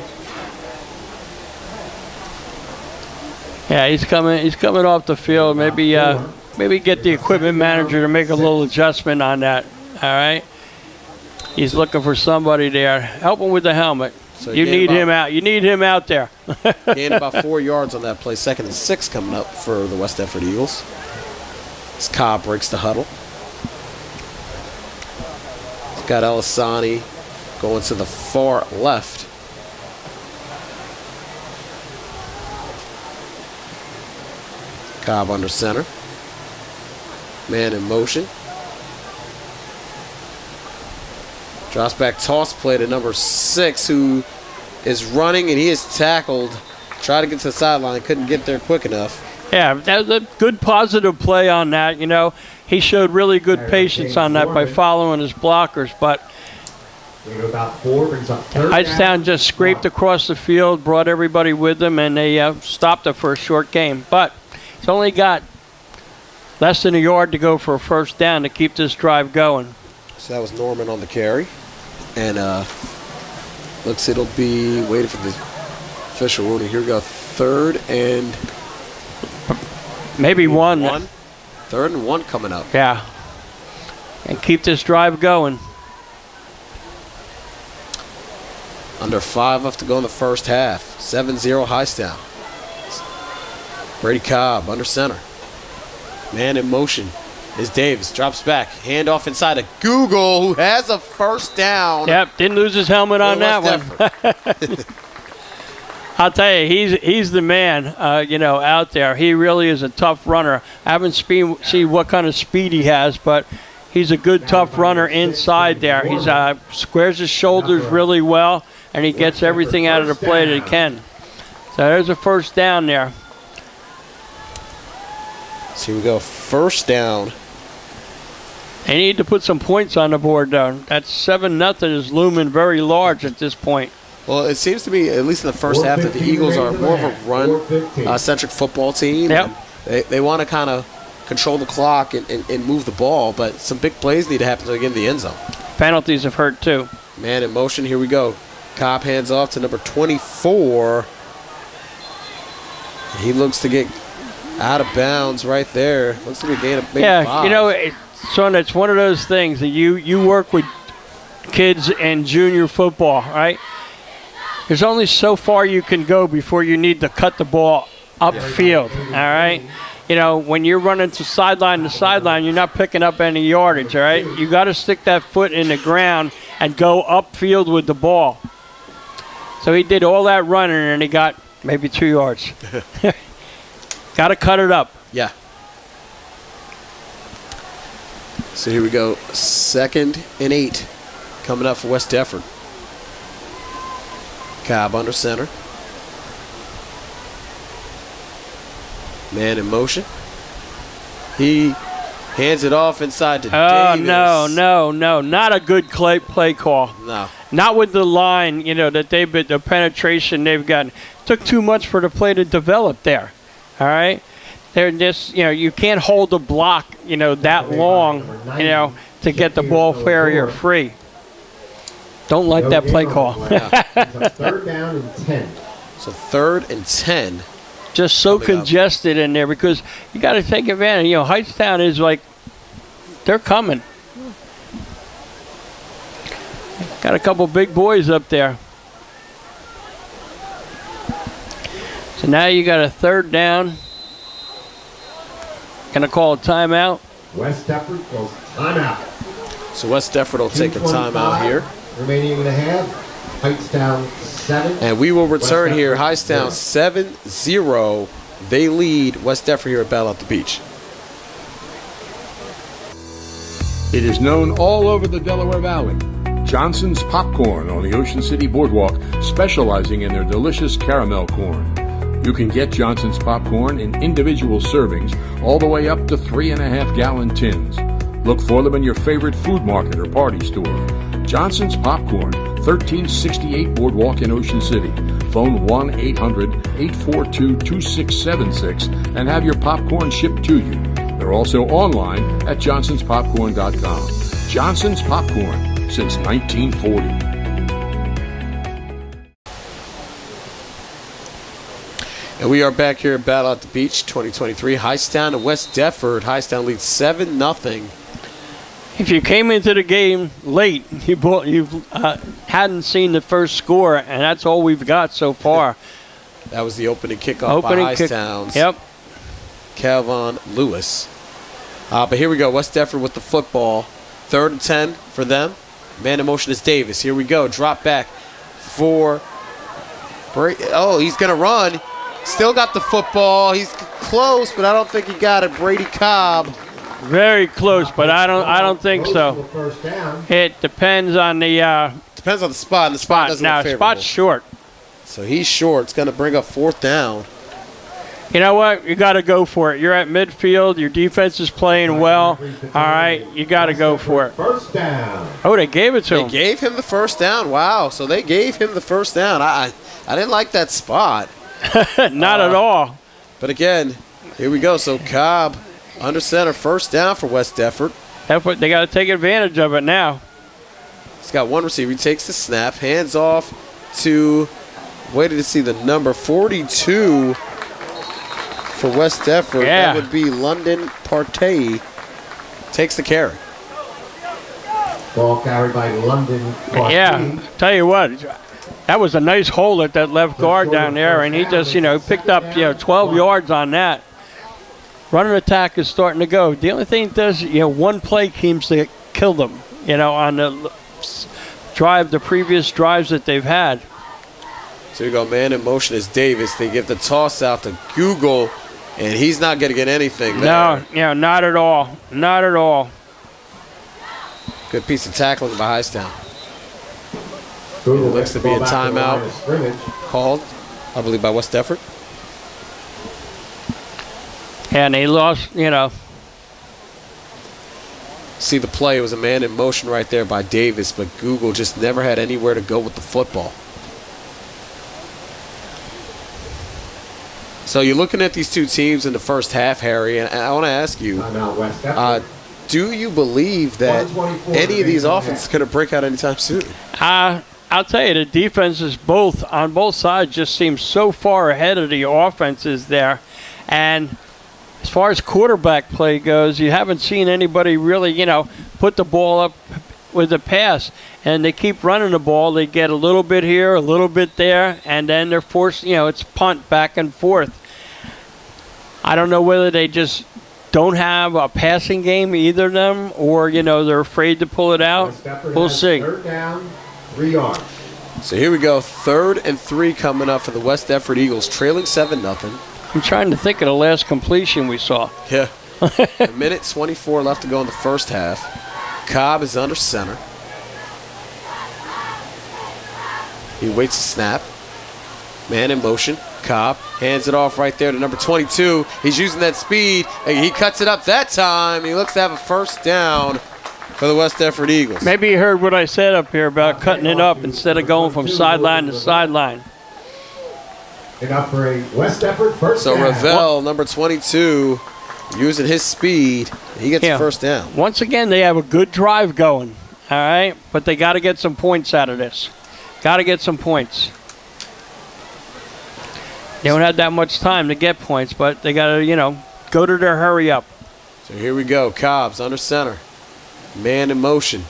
Yeah, he's coming off the field. Maybe get the equipment manager to make a little adjustment on that. All right. He's looking for somebody there. Help him with the helmet. So you need him out. You need him out there. Gained about 4 yards on that play. 2nd and 6 coming up for the West Deptford Eagles. As Cobb breaks the huddle. He's got Elisani going to the far left. Cobb under center. Man in motion. Drops back toss play to number 6, who is running, and he is tackled. Tried to get to the sideline, couldn't get there quick enough. Yeah, that was a good positive play on that. He showed really good patience on that by following his blockers. But Hightstown just scraped across the field, brought everybody with them, and they stopped it for a short game. But it's only got less than a yard to go for a first down to keep this drive going. So that was Norman on the carry. And looks it'll be, waiting for the official ruling. Here we go. 3rd and maybe one. 3rd and 1 coming up. Yeah. And keep this drive going. Under 5 left to go in the first half. 7-0 Hightstown. Brady Cobb under center. Man in motion is Davis. Drops back. Handoff inside to Google, who has a first down. Yep, didn't lose his helmet on that one. I'll tell you, he's the man, out there. He really is a tough runner. I haven't seen what kind of speed he has, but he's a good, tough runner inside there. He squares his shoulders really well, and he gets everything out of the play that he can. So there's a first down there. So here we go. First down. They need to put some points on the board, though. That 7-0 is looming very large at this point. Well, it seems to be, at least in the first half, that the Eagles are more of a run-centric football team. Yep. They want to kind of control the clock and move the ball, but some big plays need to happen to get in the end zone. Penalties have hurt, too. Man in motion. Here we go. Cobb hands off to number 24. He looks to get out of bounds right there. Looks to be a gain of maybe 5. You know, son, it's one of those things that you work with kids in junior football, right? There's only so far you can go before you need to cut the ball upfield, all right? You know, when you're running to sideline, you're not picking up any yardage, all right? You got to stick that foot in the ground and go upfield with the ball. So he did all that running, and he got maybe 2 yards. Got to cut it up. Yeah. So here we go. 2nd and 8 coming up for West Deptford. Cobb under center. Man in motion. He hands it off inside to Davis. No. Not a good play call. No. Not with the line, you know, that the penetration they've gotten. Took too much for the play to develop there. All right? They're just, you know, you can't hold a block, you know, that long, you know, to get the ball carrier free. Don't like that play call. It's a 3rd down and 10. So 3rd and 10. Just so congested in there because you got to take advantage. You know, Hightstown is like, they're coming. Got a couple big boys up there. So now you got a 3rd down. Gonna call a timeout. West Deptford goes timeout. So West Deptford will take a timeout here. Remaining in the half. Hightstown 7. And we will return here. Hightstown 7-0. They lead West Deptford here at Battle at the Beach. It is known all over the Delaware Valley. Johnson's Popcorn on the Ocean City Boardwalk, specializing in their delicious caramel corn. You can get Johnson's Popcorn in individual servings all the way up to 3.5-gallon tins. Look for them in your favorite food market or party store. Johnson's Popcorn, 1368 Boardwalk in Ocean City. Phone 1-800-842-2676 and have your popcorn shipped to you. They're also online at johnsonspopcorn.com. Johnson's Popcorn, since 1940. And we are back here at Battle at the Beach 2023. Hightstown and West Deptford. Hightstown leads 7-0. If you came into the game late, you hadn't seen the first score, and that's all we've got so far. That was the opening kickoff by Hightstown's Calvin Lewis. But here we go. West Deptford with the football. 3rd and 10 for them. Man in motion is Davis. Here we go. Drop back for he's going to run. Still got the football. He's close, but I don't think he got it. Brady Cobb. Very close, but I don't think so. It depends on the depends on the spot. And the spot doesn't look favorable. Spot's short. So he's short. It's going to bring up 4th down. You know what? You got to go for it. You're at midfield. Your defense is playing well. All right, you got to go for it. 1st down. Oh, they gave it to him. They gave him the 1st down. Wow. So they gave him the 1st down. I didn't like that spot. Not at all. But again, here we go. So Cobb under center, 1st down for West Deptford. They got to take advantage of it now. He's got one receiver. He takes the snap, hands off to, waited to see the number 42 for West Deptford. Yeah. That would be London Partey. Takes the carry. Ball carried by London Partey. Yeah, tell you what. That was a nice hole at that left guard down there, and he just, picked up, 12 yards on that. Running attack is starting to go. The only thing it does, one play seems to kill them, on the previous drives that they've had. So you go, man in motion is Davis. They give the toss out to Google, and he's not going to get anything there. No, not at all. Not at all. Good piece of tackling by Hightstown. It Google looks to be a timeout called, I believe, by West Deptford. And they lost, See the play. It was a man in motion right there by Davis, but Google just never had anywhere to go with the football. So you're looking at these two teams in the first half, Harry, and I want to ask you, do you believe that any of these offenses could have break out anytime soon? I'll tell you, the defenses on both sides just seem so far ahead of the offenses there. And as far as quarterback play goes, you haven't seen anybody really, put the ball up with a pass. And they keep running the ball. They get a little bit here, a little bit there, and then they're forced, it's punt back and forth. I don't know whether they just don't have a passing game, either of them, or, they're afraid to pull it out. We'll see. Third down, 3 yards. So here we go. 3rd and 3 coming up for the West Deptford Eagles, trailing 7-0. I'm trying to think of the last completion we saw. Yeah. A minute 24 left to go in the first half. Cobb is under center. He waits a snap. Man in motion. Cobb hands it off right there to number 22. He's using that speed. He cuts it up that time. He looks to have a first down for the West Deptford Eagles. Maybe you heard what I said up here about cutting it up instead of going from sideline to sideline. Enough for a West Deptford first So down. Ravel, number 22, using his speed. He gets the first down. Once again, they have a good drive going, all right? But they got to get some points out of this. Got to get some points. They don't have that much time to get points, but they got to, go to their hurry up. So here we go. Cobb's under center. Man in motion.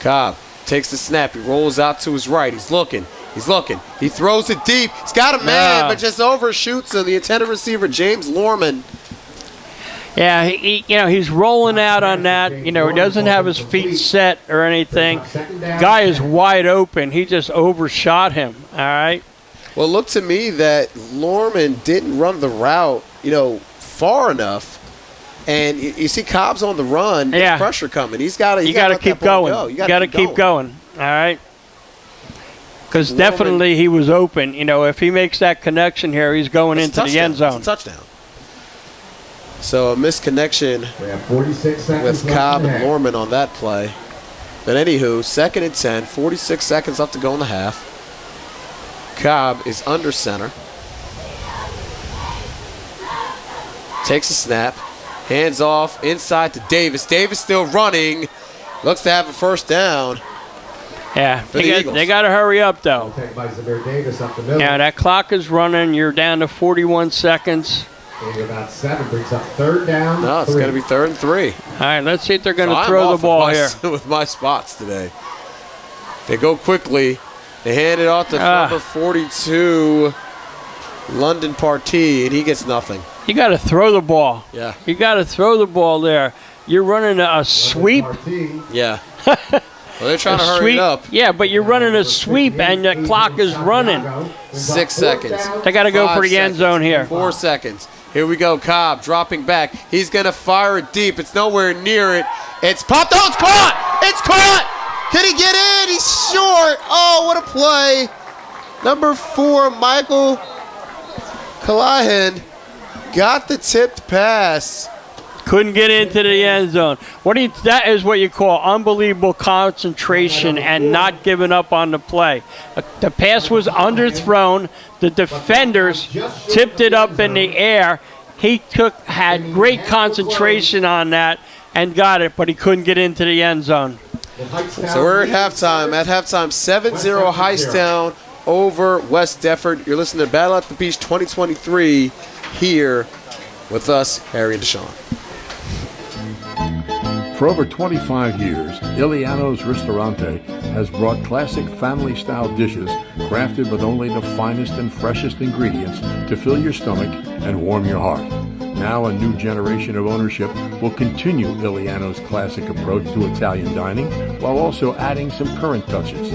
Cobb takes the snap. He rolls out to his right. He's looking. He throws it deep. He's got a man, but just overshoots him. The intended receiver, James Lorman. Yeah, he's rolling out on that. He doesn't have his feet set or anything. Guy is wide open. He just overshot him, all right? Well, it looked to me that Lorman didn't run the route, far enough. And you see Cobb's on the run. Yeah. There's pressure coming. You got to keep going. You got to keep going. All right. Because definitely he was open. If he makes that connection here, he's going into the end zone. It's a touchdown. So a misconnection We have 46 seconds with left Cobb in the and half. Lorman on that play. But anywho, 2nd and 10, 46 seconds left to go in the half. Cobb is under center. Takes a snap. Hands off inside to Davis. Davis still running. Looks to have a first down. Yeah, the Eagles. they got to hurry up, though. Taken by Zamir Davis up the middle. Yeah, that clock is running. You're down to 41 seconds. And about 7 brings up 3rd down. No, it's 3. going to be 3rd and 3. All right, let's see if they're going to So throw I'm the off ball with here. with my spots today. They go quickly. They hand it off to number 42, London Partee, and he gets nothing. You got to throw the ball. Yeah. You got to throw the ball there. You're running a sweep. Yeah. Well, they're trying to hurry it up. Yeah, but you're running a sweep and the clock is running. 6 seconds. They got to go 5 for the end seconds. zone here. 4 seconds. Here we go. Cobb dropping back. He's going to fire it deep. It's nowhere near it. It's popped. Oh, it's caught! It's caught! Can he get in? He's short. Oh, what a play. Number 4, Michael Callahan got the tipped pass. Couldn't get into the end zone. That is what you call unbelievable concentration and not giving up on the play. The pass was underthrown. The defenders tipped it up in the air. He had great concentration on that and got it, but he couldn't get into the end zone. So we're at halftime. At halftime, 7-0 HIGHTSTOWN over West Deptford. You're listening to Battle at the Beach 2023 here with us, Harry and Deshaun. For over 25 years, Iliano's Ristorante has brought classic family-style dishes crafted with only the finest and freshest ingredients to fill your stomach and warm your heart. Now a new generation of ownership will continue Iliano's classic approach to Italian dining while also adding some current touches.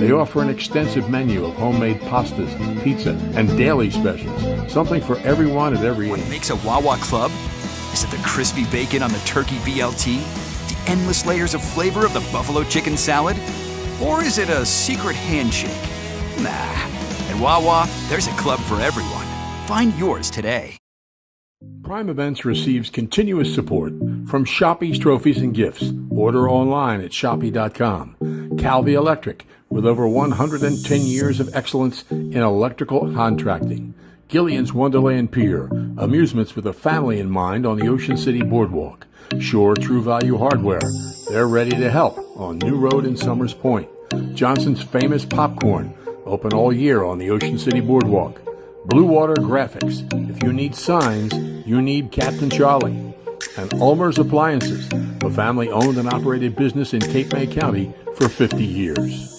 They offer an extensive menu of homemade pastas, pizza, and daily specials, something for everyone at every What age. makes a Wawa Club? Is it the crispy bacon on the turkey BLT? The endless layers of flavor of the buffalo chicken salad? Or is it a secret handshake? Nah. At Wawa, there's a club for everyone. Find yours today. Prime Events receives continuous support from Shoppy's Trophies and Gifts. Order online at Shoppy.com. Calvi Electric, with over 110 years of excellence in electrical contracting. Gillian's Wonderland Pier, amusements with a family in mind on the Ocean City Boardwalk. Shore True Value Hardware, they're ready to help on New Road in Summers Point. Johnson's Famous Popcorn, open all year on the Ocean City Boardwalk. Blue Water Graphics, if you need signs, you need Captain Charlie. And Ulmer's Appliances, a family-owned and operated business in Cape May County for 50 years.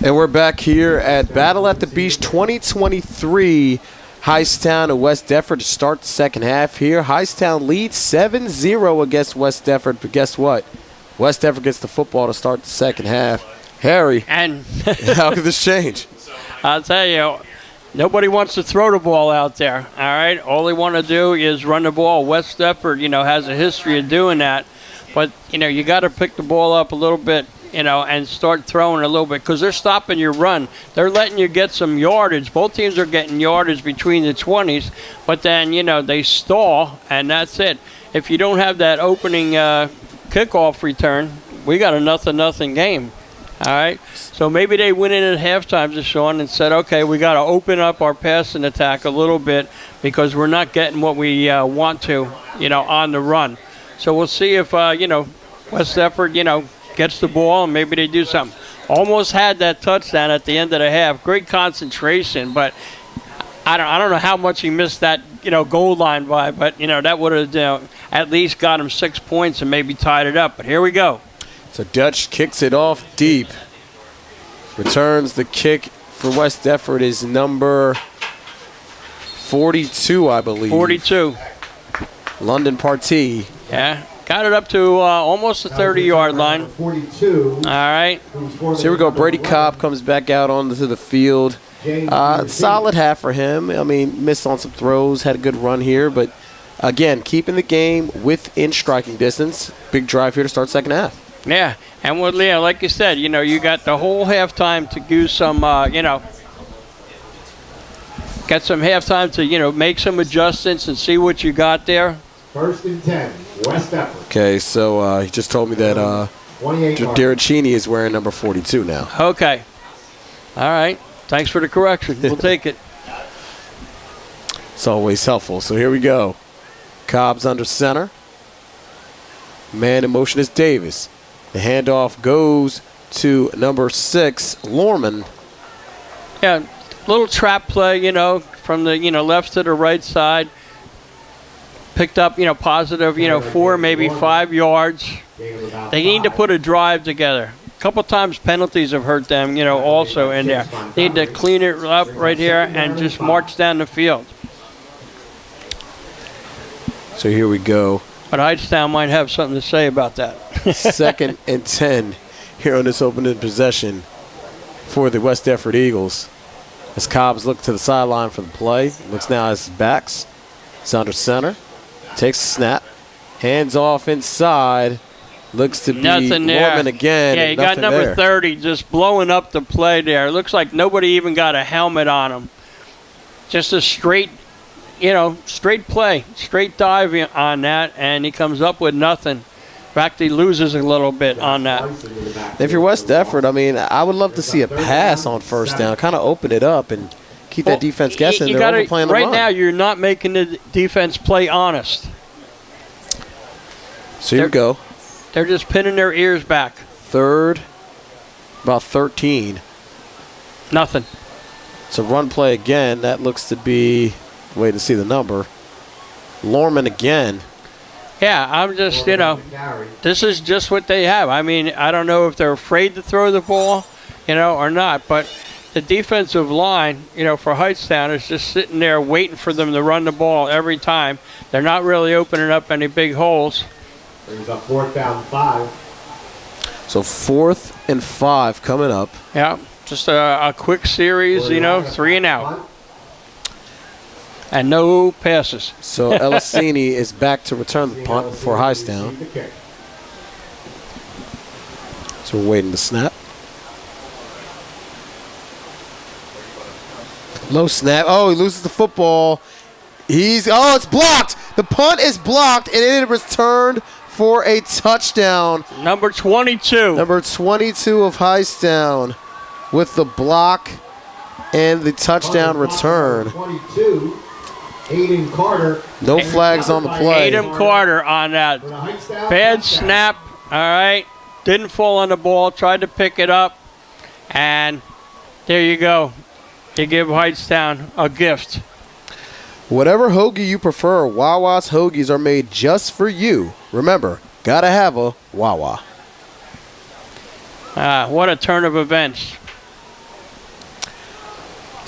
And we're back here at Battle at the Beach 2023. Hightstown and West Deptford to start the second half here. Hightstown leads 7-0 against West Deptford. But guess what? West Deptford gets the football to start the second half. Harry, And how could this change? I'll tell you, nobody wants to throw the ball out there, all right? All they want to do is run the ball. West Deptford, has a history of doing that. But, you got to pick the ball up a little bit, and start throwing a little bit because they're stopping your run. They're letting you get some yardage. Both teams are getting yardage between the 20s, but then, they stall, and that's it. If you don't have that opening kickoff return, we got a 0-0 game. All right, so maybe they went in at halftime, Deshaun, and said, okay, we got to open up our passing attack a little bit because we're not getting what we want to, on the run. So we'll see if, West Deptford, gets the ball and maybe they do something. Almost had that touchdown at the end of the half. Great concentration, but I don't know how much he missed that, goal line by, but, that would have at least got him 6 points and maybe tied it up. But here we go. So Dutch kicks it off deep. Returns the kick for West Deptford is number 42, I believe. 42. London Partee. Yeah. Got it up to almost the 30-yard line. 42. All right. So here we go. Brady Cobb comes back out onto the field. Solid half for him. I mean, missed on some throws, had a good run here, but again, keeping the game within striking distance. Big drive here to start second half. Yeah, and with Leah, like you said, you got the whole halftime to do some, get some halftime to, make some adjustments and see what you got there. 1st and 10, West Deptford. Okay, so he just told me that 28 yards. Derricini is wearing number 42 now. Okay. All right. Thanks for the correction. We'll take it. It's always helpful. So here we go. Cobb's under center. Man in motion is Davis. The handoff goes to number 6, Lorman. Yeah, little trap play, from the, left to the right side. Picked up, positive, 4, maybe 5 yards. They need to put a drive together. A couple times penalties have hurt them, also in there. They need to clean it up right here and just march down the field. So here we go. But Hightstown might have something to say about that. 2nd and 10 here on this opening possession for the West Deptford Eagles. As Cobbs look to the sideline for the play. Looks now at his backs. He's under center. Takes a snap. Hands off inside. Looks to be Nothing there. Lorman again. Yeah, he got number there. 30 just blowing up the play there. It looks like nobody even got a helmet on him. Just a straight, straight play, straight dive on that, and he comes up with nothing. In fact, he loses a little bit on that. If you're West Deptford, I mean, I would love to see a pass on first down, kind of open it up and keep that defense guessing. You They're gotta, overplaying the right run. now, you're not making the defense play honest. So here we go. They're just pinning their ears back. 3rd, about 13. Nothing. It's a run play again. That looks to be, wait to see the number, Lorman again. Yeah, I'm just, this is just what they have. I mean, I don't know if they're afraid to throw the ball, or not, but the defensive line, for Hightstown is just sitting there waiting for them to run the ball every time. They're not really opening up any big holes. Brings up 4th down 5. So 4th and 5 coming up. Yeah, just a quick series, 3 and out. And no passes. So Elisini is back to return the punt for Hightstown. So we're waiting to snap. Low snap. Oh, he loses the football. It's blocked. The punt is blocked, and it is returned for a touchdown. Number 22. Number 22 of Hightstown with the block and the touchdown return. 22, Aiden Carter. No flags on the play. Aiden Carter on that. Bad snap. All right. Didn't fall on the ball. Tried to pick it up. And there you go. You give Hightstown a gift. Whatever hoagie you prefer, Wawa's hoagies are made just for you. Remember, gotta have a Wawa. What a turn of events.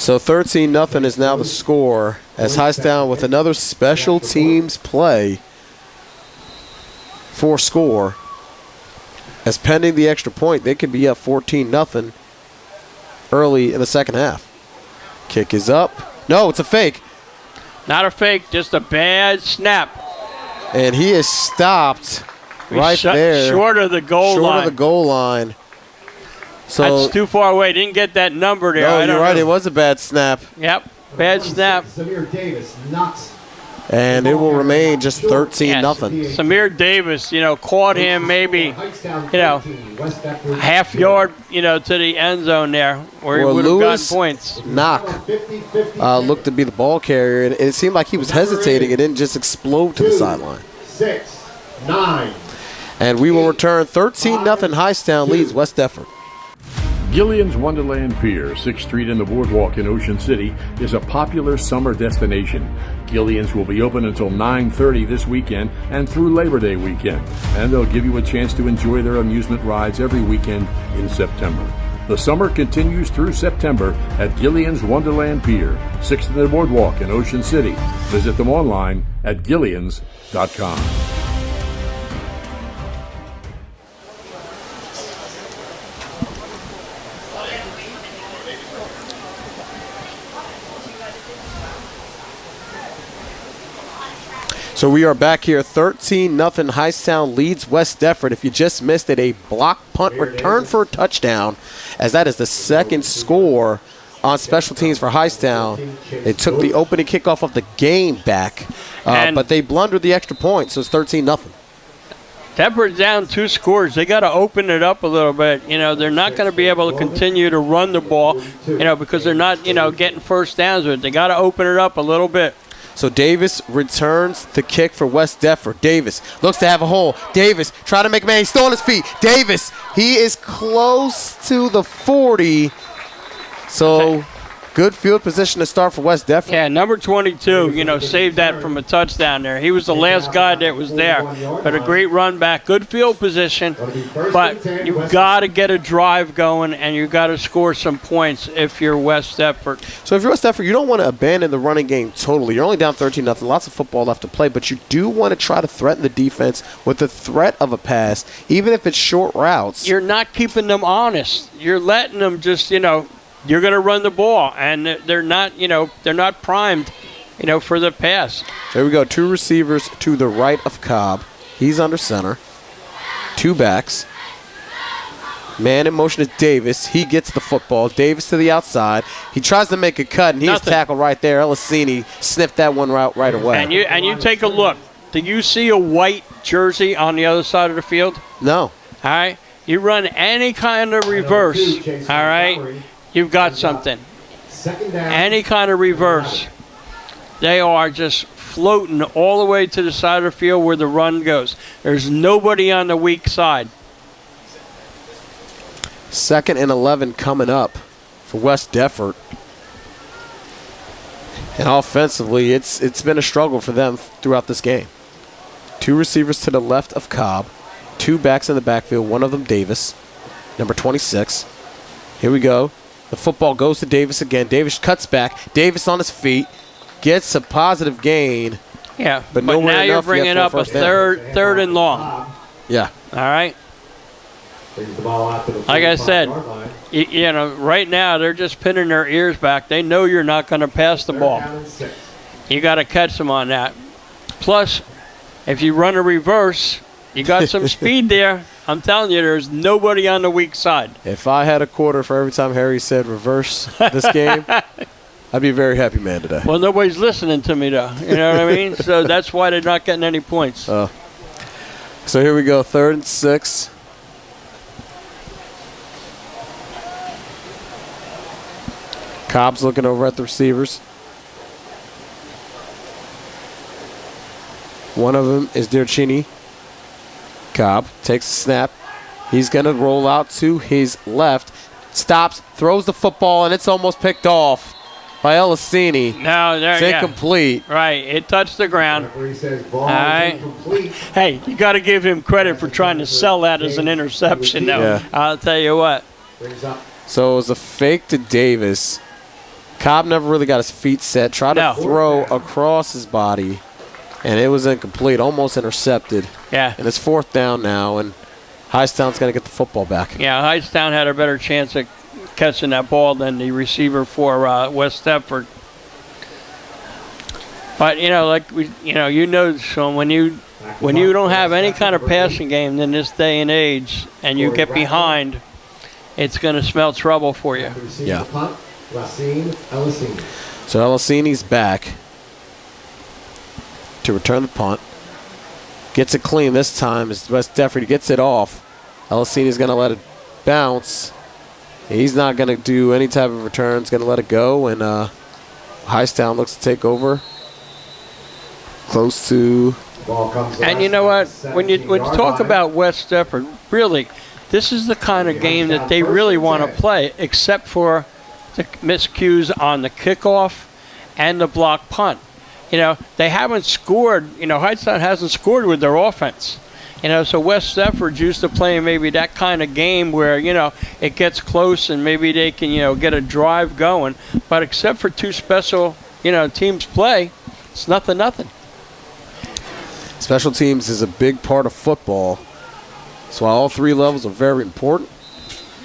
So 13-0 is now the score as Hightstown with another special teams play for score. As pending the extra point, they could be up 14-0 early in the second half. Kick is up. No, it's a fake. Not a fake, just a bad snap. And he is stopped right there. Short of the goal line. Short of the goal line. So that's too far away. Didn't get that number there. No, you're right. know. It was a bad snap. Yep, bad snap. Samir Davis knocks. And it will remain just 13-0. Yes. Samir Davis, caught him maybe, half yard, to the end zone there where he would have gotten points. Knock looked to be the ball carrier, and it seemed like he was hesitating. It didn't just explode to the sideline. 6, 9. And we will return 13-0. Hightstown leads West Deptford. Gillian's Wonderland Pier, 6th Street in the Boardwalk in Ocean City, is a popular summer destination. Gillian's will be open until 9:30 this weekend and through Labor Day weekend, and they'll give you a chance to enjoy their amusement rides every weekend in September. The summer continues through September at Gillian's Wonderland Pier, 6th in the Boardwalk in Ocean City. Visit them online at gillians.com. So we are back here, 13-0. Hightstown leads West Deptford. If you just missed it, a block punt return for a touchdown, as that is the second score on special teams for Hightstown. They took the opening kickoff of the game back, but they blundered the extra point, so it's 13-0. Deptford's down 2 scores. They got to open it up a little bit. They're not going to be able to continue to run the ball, because they're not, getting first downs with it. They got to open it up a little bit. So Davis returns the kick for West Deptford. Davis looks to have a hole. Davis trying to make a man. He's still on his feet. Davis, he is close to the 40. So good field position to start for West Deptford. Yeah, number 22, saved that from a touchdown there. He was the last guy that was there. But a great run back. Good field position. But you've got to get a drive going, and you've got to score some points if you're West Deptford. So if you're West Deptford, you don't want to abandon the running game totally. You're only down 13-0. Lots of football left to play. But you do want to try to threaten the defense with the threat of a pass, even if it's short routes. You're not keeping them honest. You're letting them just, you're going to run the ball, and they're not primed, for the pass. There we go. 2 receivers to the right of Cobb. He's under center. 2 backs. Man in motion is Davis. He gets the football. Davis to the outside. He tries to make a cut, and he's tackled right there. Elisini sniffed that one right away. And you take a look. Do you see a white jersey on the other side of the field? No. All right. You run any kind of reverse. All right. You've got something. Any kind of reverse. They are just floating all the way to the side of the field where the run goes. There's nobody on the weak side. 2nd and 11 coming up for West Deptford. And offensively, it's been a struggle for them throughout this game. 2 receivers to the left of Cobb. 2 backs in the backfield, one of them Davis, number 26. Here we go. The football goes to Davis again. Davis cuts back. Davis on his feet. Gets a positive gain. Yeah, but now you're bringing up a third and long. Yeah. All right. Like I said, right now they're just pinning their ears back. They know you're not going to pass the ball. You got to catch them on that. Plus, if you run a reverse, you got some speed there. I'm telling you, there's nobody on the weak side. If I had a quarter for every time Harry said reverse this game, I'd be a very happy man today. Well, nobody's listening to me, though. You know what I mean? So that's why they're not getting any points. So here we go, 3rd and 6. Cobb's looking over at the receivers. One of them is Dircini. Cobb takes a snap. He's going to roll out to his left. Stops, throws the football, and it's almost picked off by Elisini. No, it's incomplete. Yeah. Right, it touched the ground. All right. Hey, you got to give him credit for trying to sell that as an interception, though. Yeah. I'll tell you what. So it was a fake to Davis. Cobb never really got his feet set. Tried No. to throw across his body, and it was incomplete, almost intercepted. Yeah. And it's 4th down now, and Hightown's going to get the football back. Yeah, Hightstown had a better chance at catching that ball than the receiver for West Deptford. But Sean, when you don't have any kind of passing game in this day and age, and you get behind, it's going to smell trouble for you. Yeah. Punt, Racine Elisini. So Elisini's back to return the punt. Gets it clean this time as West Deptford gets it off. Elisini's going to let it bounce. He's not going to do any type of return. He's going to let it go, and Hightown looks to take over. Close to. Ball comes And you know what? When you talk about West Deptford, really, this is the kind of game that they really want to play, except for the miscues on the kickoff and the block punt. They haven't scored. Hightstown hasn't scored with their offense. So West Deptford's used to playing maybe that kind of game where, it gets close and maybe they can, get a drive going. But except for two special, teams play, it's nothing. Special teams is a big part of football. So all 3 levels are very important.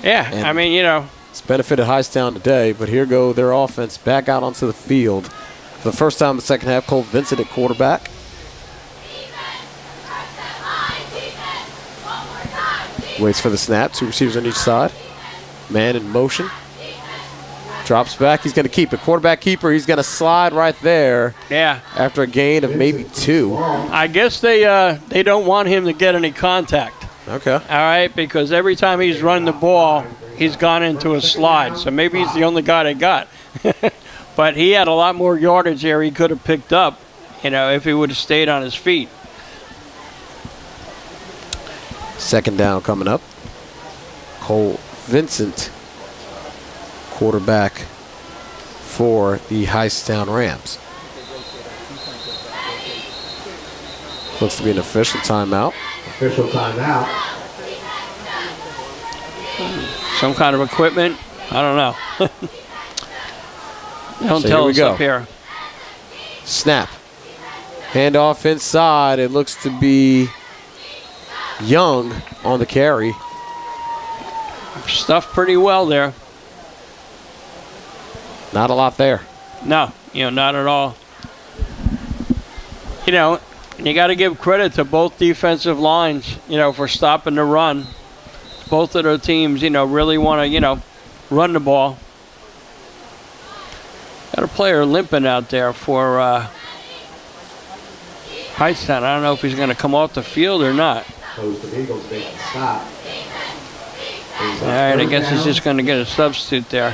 Yeah, And it's benefited Hightown today, but here go their offense back out onto the field. For the first time in the second half, Cole Vincent at quarterback. Waits for the snap. 2 receivers on each side. Man in motion. Drops back. He's going to keep it. Quarterback keeper. He's going to slide right there. Yeah. After a gain of maybe 2. I guess they don't want him to get any contact. Okay. All right, because every time he's run the ball, he's gone into a slide. So maybe he's the only guy they got. But he had a lot more yardage there he could have picked up, if he would have stayed on his feet. Second down coming up. Cole Vincent, quarterback for the Hightown Rams. Looks to be an official timeout. Official timeout. Some kind of equipment. I don't know. Don't So tell here we us go. up here. Snap. Handoff inside. It looks to be Young on the carry. Stuffed pretty well there. Not a lot there. No, not at all. You got to give credit to both defensive lines, for stopping the run. Both of their teams, really want to, run the ball. Got a player limping out there for Hightstown. I don't know if he's going to come off the field or not. Eagles make the stop. All right, I guess he's just going to get a substitute there.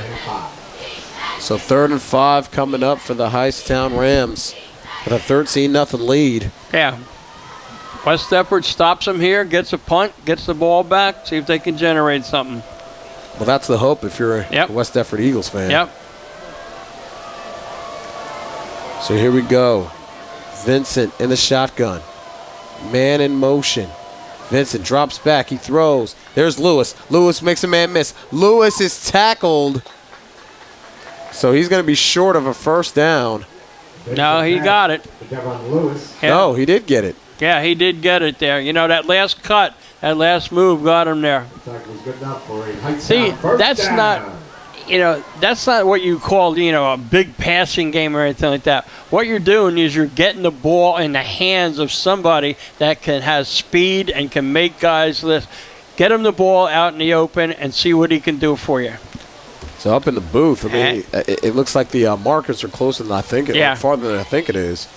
So 3rd and 5 coming up for the Hightown Rams with a 13-0 lead. Yeah. West Deptford stops him here, gets a punt, gets the ball back, see if they can generate something. Well, that's the hope if you're a Yep. West Deptford Eagles fan. Yep. So here we go. Vincent in the shotgun. Man in motion. Vincent drops back. He throws. There's Lewis. Lewis makes a man miss. Lewis is tackled. So he's going to be short of a first down. No, he got it. Lewis. Yeah. No, he did get it. Yeah, he did get it there. You know, that last cut, that last move got him there. Tackle was good enough for a Hightstown See, first that's down. not, you know, that's not what you call, you know, a big passing game or anything like that. What you're doing is you're getting the ball in the hands of somebody that has speed and can make guys lift. Get him the ball out in the open and see what he can do for you. So up in the booth, I mean, it looks like the markers are closer than I think it is, Yeah. farther than I think it is.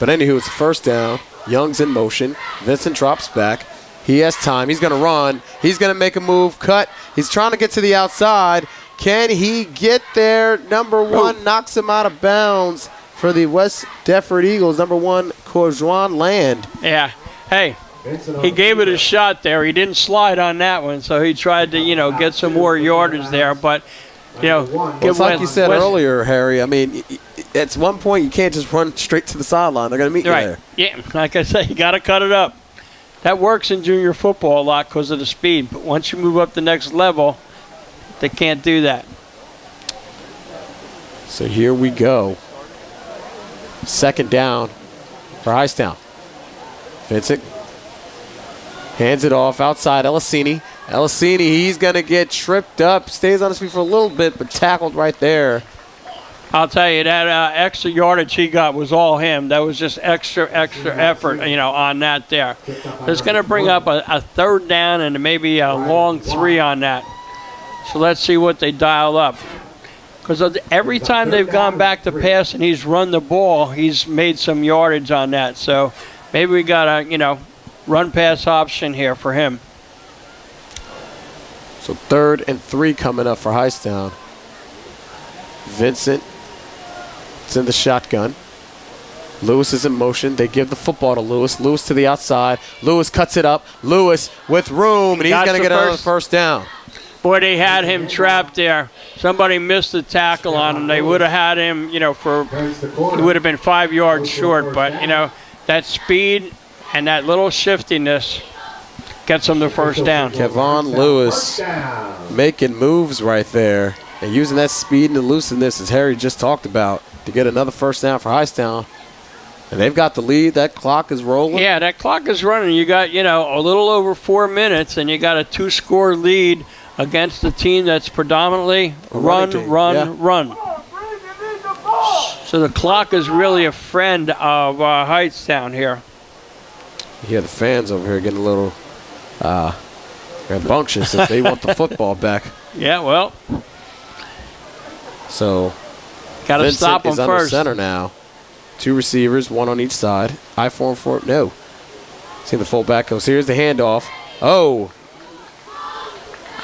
But anywho, it's a first down. Young's in motion. Vincent drops back. He has time. He's going to run. He's going to make a move. Cut. He's trying to get to the outside. Can he get there? Number one knocks him out of bounds for the West Deptford Eagles. Number one, Courjuan Land. Yeah. Hey, he gave it a shot there. He didn't slide on that one, so he tried to, you know, get some more yardage there. But, you know, Well, it's like you said earlier, Harry. I mean, at one point, you can't just run straight to the sideline. They're going to meet you there. Yeah, like I said, you got to cut it up. That works in junior football a lot because of the speed. But once you move up the next level, they can't do that. So here we go. Second down for HIGHTSTOWN. Vincent hands it off outside. Elisini, he's going to get tripped up. Stays on his feet for a little bit, but tackled right there. I'll tell you, that extra yardage he got was all him. That was just extra effort, on that there. It's going to bring up a third down and maybe a long 3 on that. So let's see what they dial up. Because every time they've gone back to pass and he's run the ball, he's made some yardage on that. So maybe we got a, run-pass option here for him. So 3rd and 3 coming up for HIGHTSTOWN. Vincent is in the shotgun. Lewis is in motion. They give the football to Lewis. Lewis to the outside. Lewis cuts it up. Lewis with room, and he's going to get another first down. Boy, they had him trapped there. Somebody missed the tackle on him. They would have had him, he would have been 5 yards short. But, that speed and that little shiftiness gets him the first down. Kevon Lewis making moves right there and using that speed and elusiveness, as Harry just talked about, to get another first down for HIGHTSTOWN. And they've got the lead. That clock is rolling. Yeah, that clock is running. You got, a little over 4 minutes, and you got a 2-score lead against a team that's predominantly run. So the clock is really a friend of HIGHTSTOWN here. You hear the fans over here getting a little rambunctious if they want the football back. Yeah, well. So got to stop them is under first. Center now. 2 receivers, 1 on each side. I form for it. No. See the fullback goes. Here's the handoff. Oh.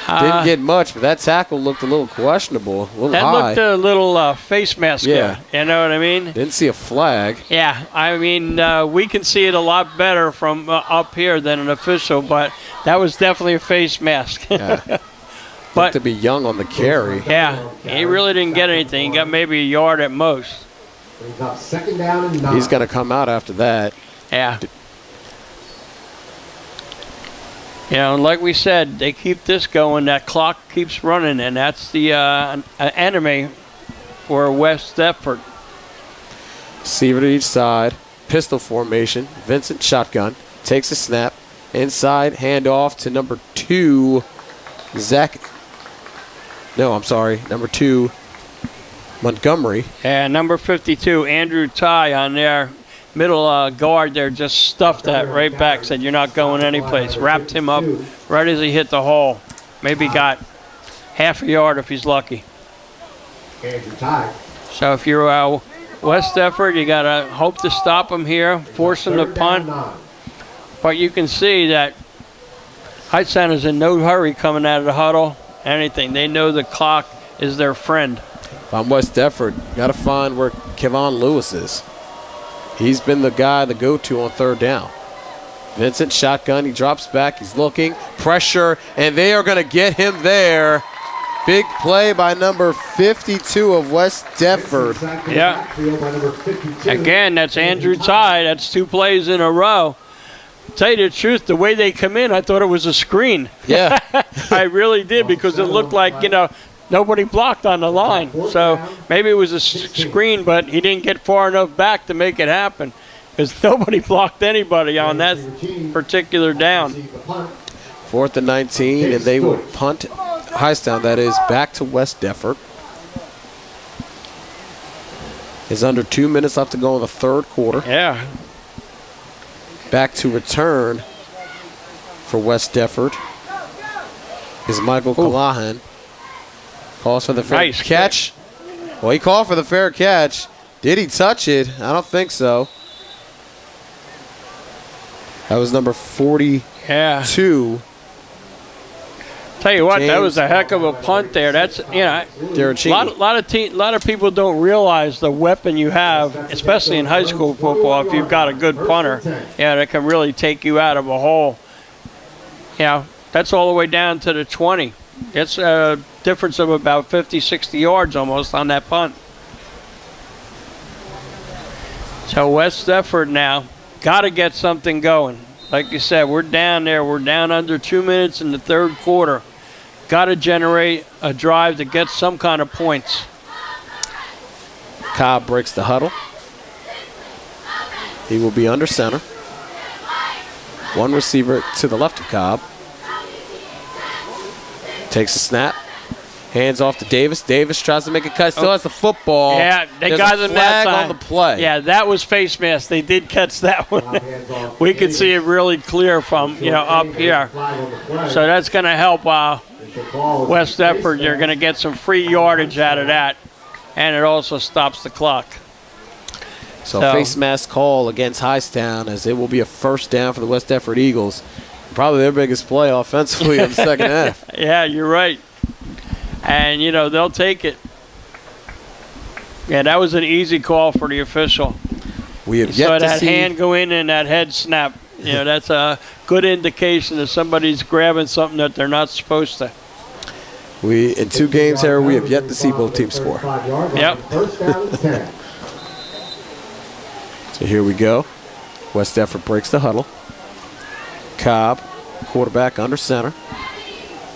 Didn't get much, but that tackle looked a little questionable, a little high. That looked a little face mask. Yeah. You know what I mean? Didn't see a flag. Yeah, I mean, we can see it a lot better from up here than an official, but that was definitely a face mask. Yeah. But to be young on the carry. Yeah, he really didn't get anything. He got maybe a yard at most. Second down and 9. He's going to come out after that. Yeah. And like we said, they keep this going. That clock keeps running, and that's the enemy for West Deptford. Receiver to each side. Pistol formation. Vincent shotgun. Takes a snap. Inside handoff to number 2, Zach. No, I'm sorry. Number 2, Montgomery. And number 52, Andrew Ty on their middle guard there just stuffed that right back, said you're not going anyplace. Wrapped him up right as he hit the hole. Maybe got half a yard if he's lucky. Andrew Ty. So if you're West Deptford, you got to hope to stop him here, force him to punt. But you can see that HIGHTSTOWN is in no hurry coming out of the huddle. Anything. They know the clock is their friend. If I'm West Deptford, got to find where Kevon Lewis is. He's been the guy, the go-to on 3rd down. Vincent shotgun. He drops back. He's looking. Pressure. And they are going to get him there. Big play by number 52 of West Deptford. Yeah. Again, that's Andrew Ty. That's 2 plays in a row. Tell you the truth, the way they come in, I thought it was a screen. Yeah. I really did, because it looked like, nobody blocked on the line. So maybe it was a screen, but he didn't get far enough back to make it happen, because nobody blocked anybody on that particular down. 4th and 19, and they will punt HIGHTSTOWN, that is, back to West Deptford. There's under 2 minutes left to go in the 3rd quarter. Yeah. Back to return for West Deptford is Michael Callahan. Calls for the fair catch. Well, he called for the fair catch. Did he touch it? I don't think so. That was number 42. Yeah. Tell you what, that was a heck of a punt there. That's, a lot of people don't realize the weapon you have, especially in high school football. If you've got a good punter, that can really take you out of a hole. That's all the way down to the 20. It's a difference of about 50, 60 yards almost on that punt. So West Deptford now got to get something going. Like you said, we're down there. We're down under 2 minutes in the 3rd quarter. Got to generate a drive to get some kind of points. Cobb breaks the huddle. He will be under center. One receiver to the left of Cobb. Takes a snap. Hands off to Davis. Davis tries to make a cut. Still has the football. Yeah, they There's got a him that flag time. on the play. Yeah, that was face mask. They did catch that one. We could see it really clear from up here. So that's going to help West Deptford. You're going to get some free yardage out of that, and it also stops the clock. So face mask call against HIGHTSTOWN, as it will be a first down for the West Deptford Eagles. Probably their biggest play offensively in the second half. Yeah, you're right. And, they'll take it. Yeah, that was an easy call for the official. We have You saw yet to that see. hand go in and that head snap. That's a good indication that somebody's grabbing something that they're not supposed to. In 2 games here, we have yet to see both teams score. Yep. First down and 10. So here we go. West Deptford breaks the huddle. Cobb, quarterback under center.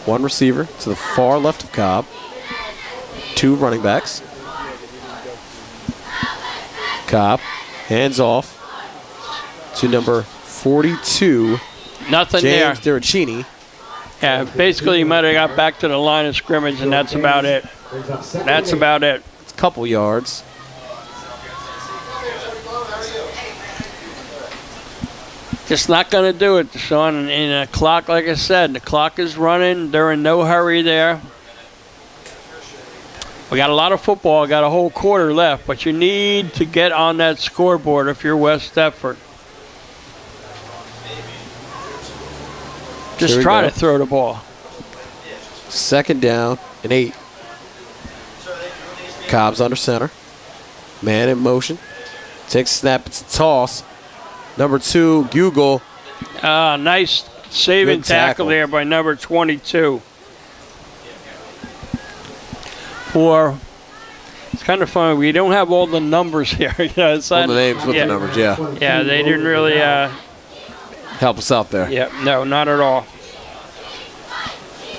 One receiver to the far left of Cobb. 2 running backs. Cobb, hands off to number 42, Nothing James there. Dericini. Yeah, basically he might have got back to the line of scrimmage, and that's about it. That's about it. It's a couple yards. Just not going to do it, Sean. In a clock, like I said, the clock is running. They're in no hurry there. We got a lot of football. Got a whole quarter left, but you need to get on that scoreboard if you're West Deptford. Just try to throw the ball. Second down and 8. Cobb's under center. Man in motion. Takes a snap. It's a toss. Number 2, Gugel. Nice saving Good tackle. tackle there by number 22. It's kind of funny. We don't have all the numbers here. It's All the names with yeah. the numbers, yeah. Yeah, they didn't really. Help us out there. Yeah, no, not at all.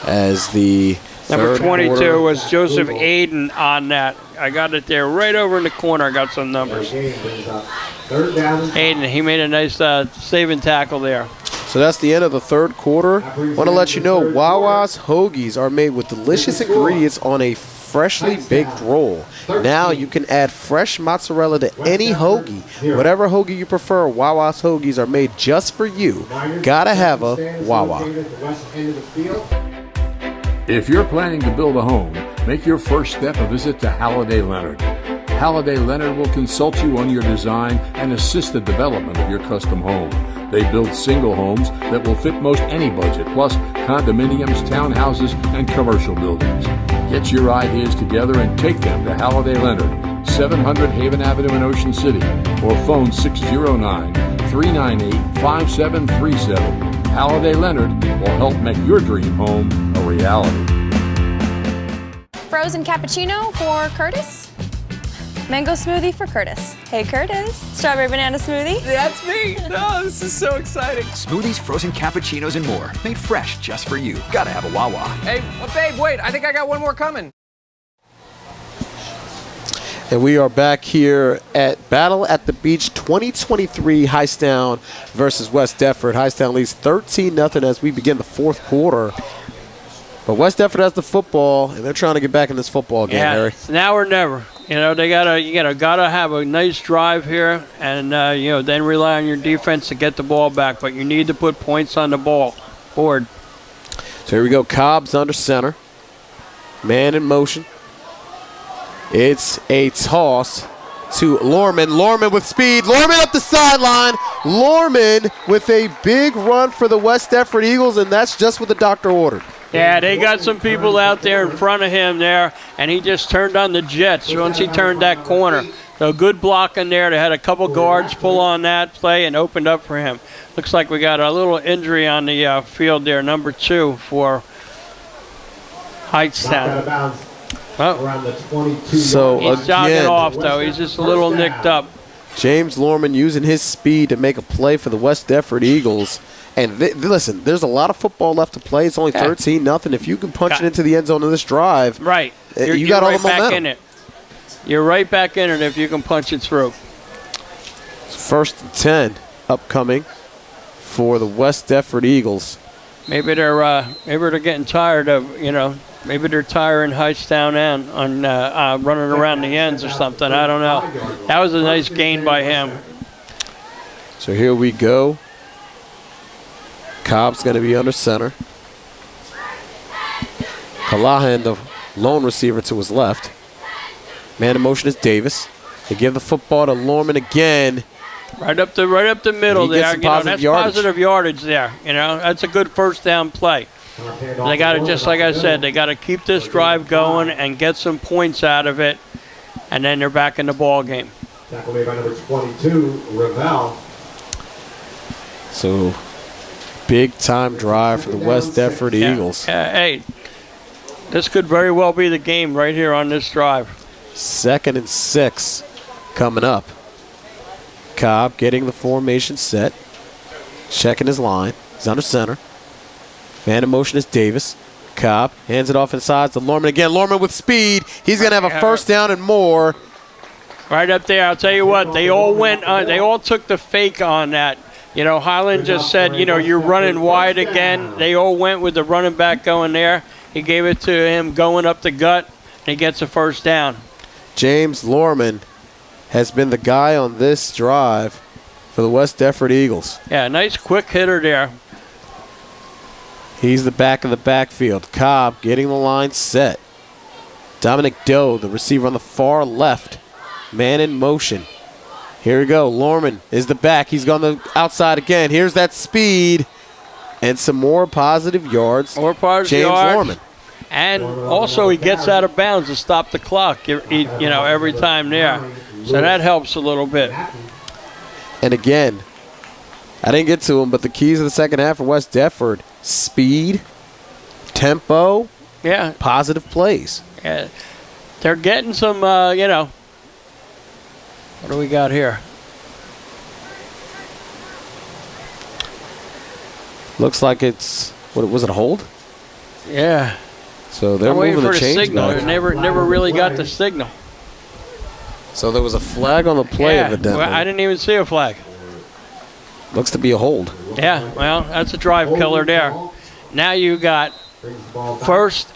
As the Number third 22 quarter, was Joseph Aiden on that. I got it there right over in the corner. I got some numbers. Third down and 10. Aiden, he made a nice saving tackle there. So that's the end of the third quarter. Want to let you know, Wawa's Hoagies are made with delicious ingredients on a freshly baked roll. Now you can add fresh mozzarella to any hoagie. Whatever hoagie you prefer, Wawa's Hoagies are made just for you. Gotta have a Wawa. If you're planning to build a home, make your first step a visit to Halliday Leonard. Halliday Leonard will consult you on your design and assist the development of your custom home. They build single homes that will fit most any budget, plus condominiums, townhouses, and commercial buildings. Get your ideas together and take them to Halliday Leonard, 700 Haven Avenue in Ocean City, or phone 609-398-5737. Halliday Leonard will help make your dream home a reality. Frozen cappuccino for Curtis. Mango smoothie for Curtis. Hey, Curtis. Strawberry banana smoothie. That's me. Oh, this is so exciting. Smoothies, frozen cappuccinos, and more. Made fresh just for you. Gotta have a Wawa. Hey, babe, wait. I think I got one more coming. And we are back here at Battle at the Beach 2023 HIGHTSTOWN versus West Deptford. HIGHTSTOWN leads 13-0 as we begin the fourth quarter. But West Deptford has the football, and they're trying to get back in this football game, Harry. It's now or never. They gotta have a nice drive here, and then rely on your defense to get the ball back. But you need to put points on the board. So here we go. Cobb's under center. Man in motion. It's a toss to Lorman. Lorman with speed. Lorman up the sideline. Lorman with a big run for the West Deptford Eagles, and that's just what the doctor ordered. Yeah, they got some people out there in front of him there, and he just turned on the jets once he turned that corner. So good block in there. They had a couple guards pull on that play and opened up for him. Looks like we got a little injury on the field there, number 2 for HIGHTSTOWN. Oh, Around the 22 So he's jogging again, off, though. He's just a little nicked up. James Lorman using his speed to make a play for the West Deptford Eagles. And listen, there's a lot of football left to play. It's only 13-0. If you can punch it into the end zone in this drive, Right. you got all right the momentum. back in it. you're right back in it if you can punch it through. First and 10 upcoming for the West Deptford Eagles. Maybe they're getting tired of, maybe they're tiring HIGHTSTOWN on running around the ends or something. I don't know. That was a nice gain by him. So here we go. Cobb's going to be under center. Callahan, the lone receiver to his left. Man in motion is Davis. They give the football to Lorman again. Right up the middle He gets there. some positive yardage. Positive yardage there. That's a good first down play. They got to, just like I said, they got to keep this drive going and get some points out of it, and then they're back in the ball game. Tackle made by number 22, Ravel. So, big time drive for the West Deptford Eagles. Hey, this could very well be the game right here on this drive. 2nd and 6 coming up. Cobb getting the formation set. Checking his line. He's under center. Man in motion is Davis. Cobb hands it off inside to Lorman again. Lorman with speed. He's going to have a first down and more. Right up there. I'll tell you what, they all went on, they all took the fake on that. Highland just said, you're running wide again. They all went with the running back going there. He gave it to him going up the gut, and he gets a first down. James Lorman has been the guy on this drive for the West Deptford Eagles. Yeah, nice quick hitter there. He's the back of the backfield. Cobb getting the line set. Dominic Doe, the receiver on the far left. Man in motion. Here we go. Lorman is the back. He's gone the outside again. Here's that speed. And some more positive yards. More positive James yards. Lorman. And also he gets out of bounds to stop the clock, every time there. So that helps a little bit. And again, I didn't get to him, but the keys of the second half for West Deptford: speed, tempo, positive plays. Yeah. They're getting some, what do we got here? Looks like it's, what was it, a hold? Yeah. So they're waiting moving for the chains signal. back. They never really got the signal. So there was a flag on the play, evidently. Well, I didn't even see a flag. Looks to be a hold. Yeah, well, that's a drive killer there. Now you got 1st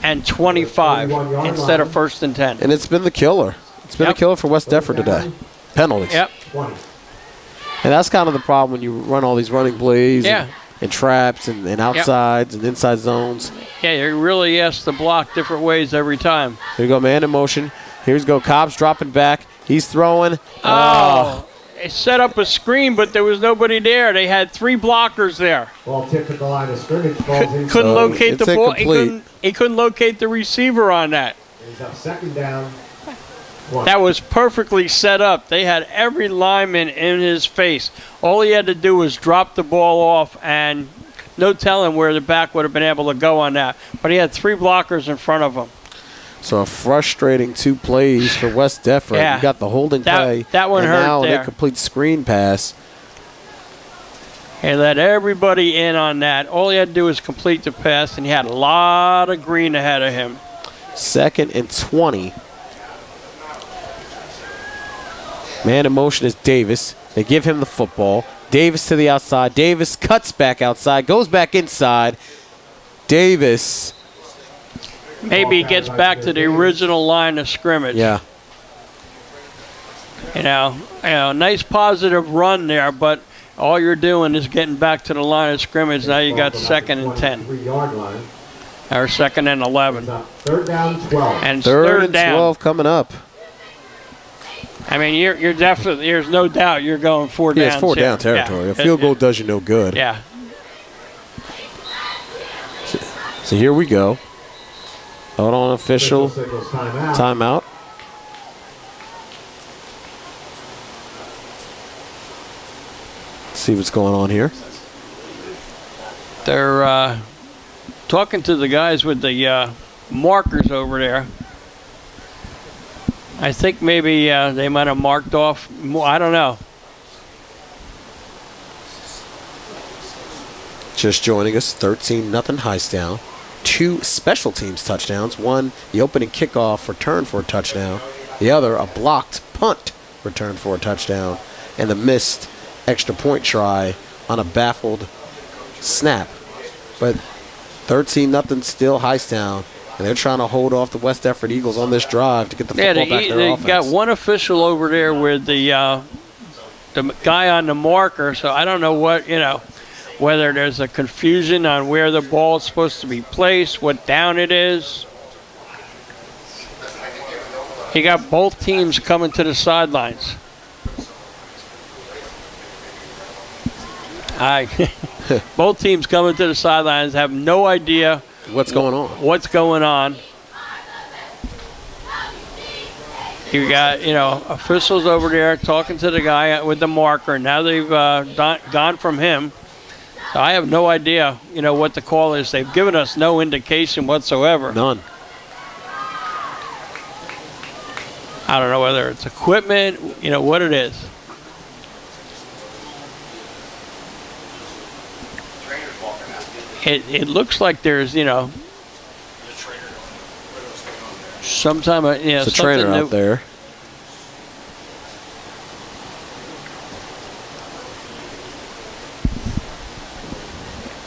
and 25 instead of 1st and 10. And it's been the killer. It's been the killer for West Deptford today. Penalties. Yep. And that's kind of the problem when you run all these running plays and traps and outsides and inside zones. Yeah, you really have to block different ways every time. Here you go, man in motion. Here's go. Cobb's dropping back. He's throwing. They set up a screen, but there was nobody there. They had 3 blockers there. Ball tipped at the line of scrimmage. Couldn't locate the ball. Incomplete. He couldn't locate the receiver on that. He's up 2nd down. That was perfectly set up. They had every lineman in his face. All he had to do was drop the ball off, and no telling where the back would have been able to go on that. But he had 3 blockers in front of him. So a frustrating 2 plays for West Deptford. Yeah. You got the holding play. That one and hurt now there. an incomplete screen pass. He let everybody in on that. All he had to do was complete the pass, and he had a lot of green ahead of him. 2nd and 20. Man in motion is Davis. They give him the football. Davis to the outside. Davis cuts back outside, goes back inside. Davis. Maybe he gets back to the original line of scrimmage. Yeah. Nice positive run there, but all you're doing is getting back to the line of scrimmage. Now you got 2nd and 10. 3-yard line. Or 2nd and 11. 3rd down, 12. And it's Third third and down. 12 coming up. I mean, you're definitely, there's no doubt you're going 4 downs. Yeah, it's 4 down here. territory. Yeah. A field goal does you no good. Yeah. So here we go. Hold on, official Signals timeout. timeout. See what's going on here. They're talking to the guys with the markers over there. I think maybe they might have marked off more. I don't know. Just joining us, 13-0 HIGHTSTOWN. 2 special teams touchdowns. One, the opening kickoff return for a touchdown. The other, a blocked punt return for a touchdown, and the missed extra point try on a baffled snap. But 13-0 still Hightstown, and they're trying to hold off the West Deptford Eagles on this drive to get the football back to their they offense. got one official over there with the guy on the marker, so I don't know what, whether there's a confusion on where the ball is supposed to be placed, what down it is. You got both teams coming to the sidelines. Both teams coming to the sidelines have no idea what's going on. You got, officials over there talking to the guy with the marker. Now they've gone from him. So I have no idea, what the call is. They've given us no indication whatsoever. None. I don't know whether it's equipment, what it is. It looks like there's, some time, There's a trainer out there.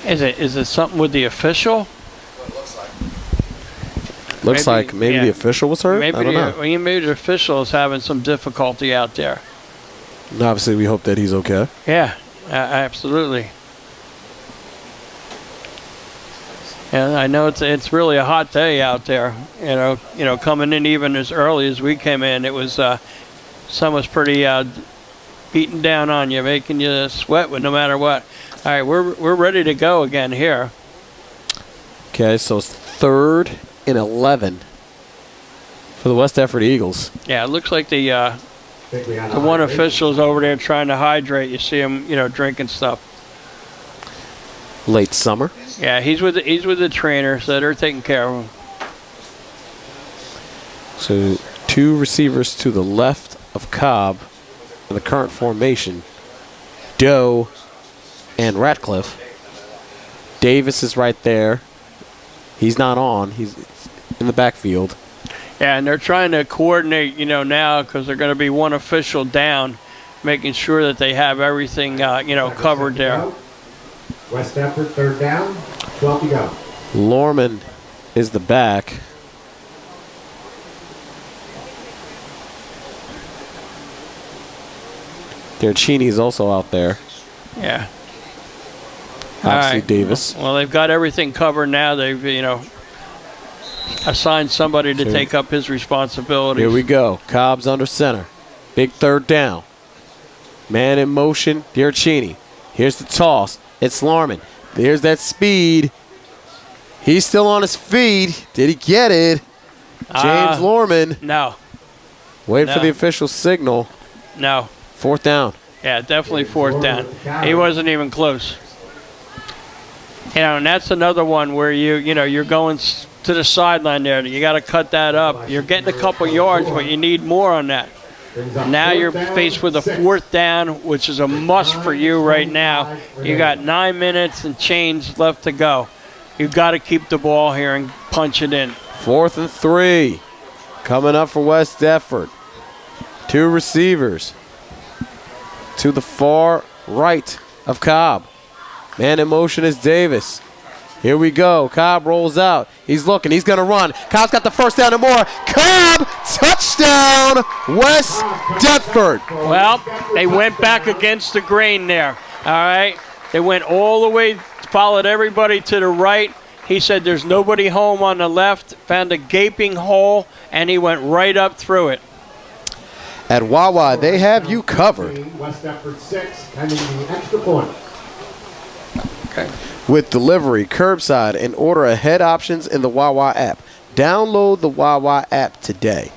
Is it something with the official? Looks like maybe the official was hurt. I don't know. Maybe the official is having some difficulty out there. And obviously, we hope that he's okay. Yeah, absolutely. And I know it's really a hot day out there. Coming in even as early as we came in, it was sun was pretty beating down on you, making you sweat with no matter what. All right, we're ready to go again here. Okay, so it's 3rd and 11 for the West Deptford Eagles. Yeah, it looks like the one official's over there trying to hydrate. You see him, drinking stuff. Late summer. Yeah, he's with the trainer, so they're taking care of him. So 2 receivers to the left of Cobb in the current formation. Doe and Ratcliffe. Davis is right there. He's not on. He's in the backfield. Yeah, and they're trying to coordinate, now because they're going to be one official down, making sure that they have everything, covered there. West Deptford, 3rd down, 12 to go. Lorman is the back. Garcini is also out there. Yeah. Obviously Davis. Well, they've got everything covered now. They've, assigned somebody to take up his responsibilities. Here we go. Cobb's under center. Big 3rd down. Man in motion, Garcini. Here's the toss. It's Lorman. There's that speed. He's still on his feet. Did he get it? James Lorman. No. Wait for the official signal. No. 4th down. Yeah, definitely 4th down. He wasn't even close. And that's another one where you're going to the sideline there. You got to cut that up. You're getting a couple yards, but you need more on that. Now you're faced with a 4th down, which is a must for you right now. You got 9 minutes and change left to go. You've got to keep the ball here and punch it in. 4th and 3. Coming up for West Deptford. 2 receivers to the far right of Cobb. Man in motion is Davis. Here we go. Cobb rolls out. He's looking. He's going to run. Cobb's got the 1st down and more. Cobb, touchdown, West Deptford. Well, they went back against the grain there. All right. They went all the way, followed everybody to the right. He said there's nobody home on the left, found a gaping hole, and he went right up through it. At Wawa, they have you covered. West Deptford 6, pending the extra point. Okay. With delivery, curbside, and order ahead options in the Wawa app. Download the Wawa app today.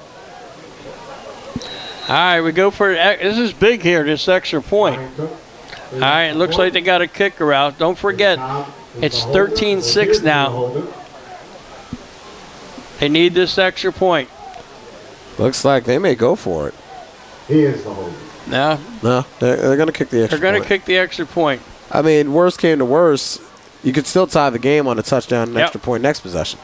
All right, we go for this is big here, this extra point. All right, it looks like they got a kicker out. Don't forget, it's 13-6 now. They need this extra point. Looks like they may go for it. He is the holder. No, they're going to kick the extra point. They're going to kick the extra point. I mean, worst came to worst, you could still tie the game on a touchdown and extra point next possession.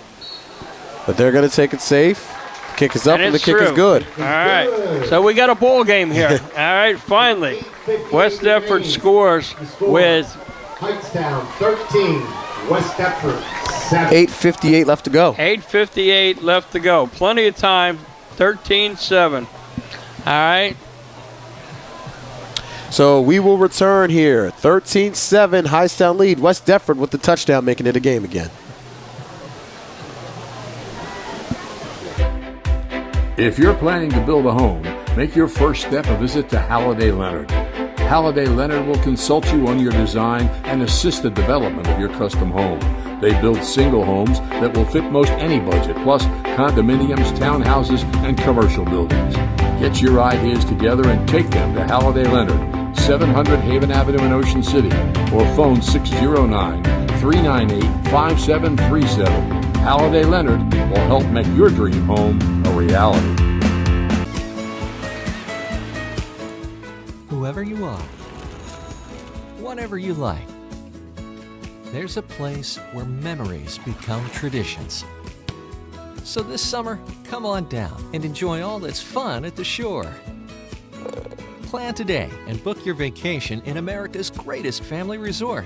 But they're going to take it safe. Kick is up and the it's kick is through. good. All right. So we got a ball game here. All right, finally. West Deptford scores with Hightstown 13, West Deptford 7. 8:58 left to go. 8:58 left to go. Plenty of time. 13-7. All right. So we will return here. 13-7, Hightstown lead. West Deptford with the touchdown, making it a game again. If you're planning to build a home, make your first step a visit to Halliday Leonard. Halliday Leonard will consult you on your design and assist the development of your custom home. They build single homes that will fit most any budget, plus condominiums, townhouses, and commercial buildings. Get your ideas together and take them to Halliday Leonard, 700 Haven Avenue in Ocean City, or phone 609-398-5737. Halliday Leonard will help make your dream home a reality. Whoever you are, whatever you like, there's a place where memories become traditions. So this summer, come on down and enjoy all that's fun at the shore. Plan today and book your vacation in America's greatest family resort.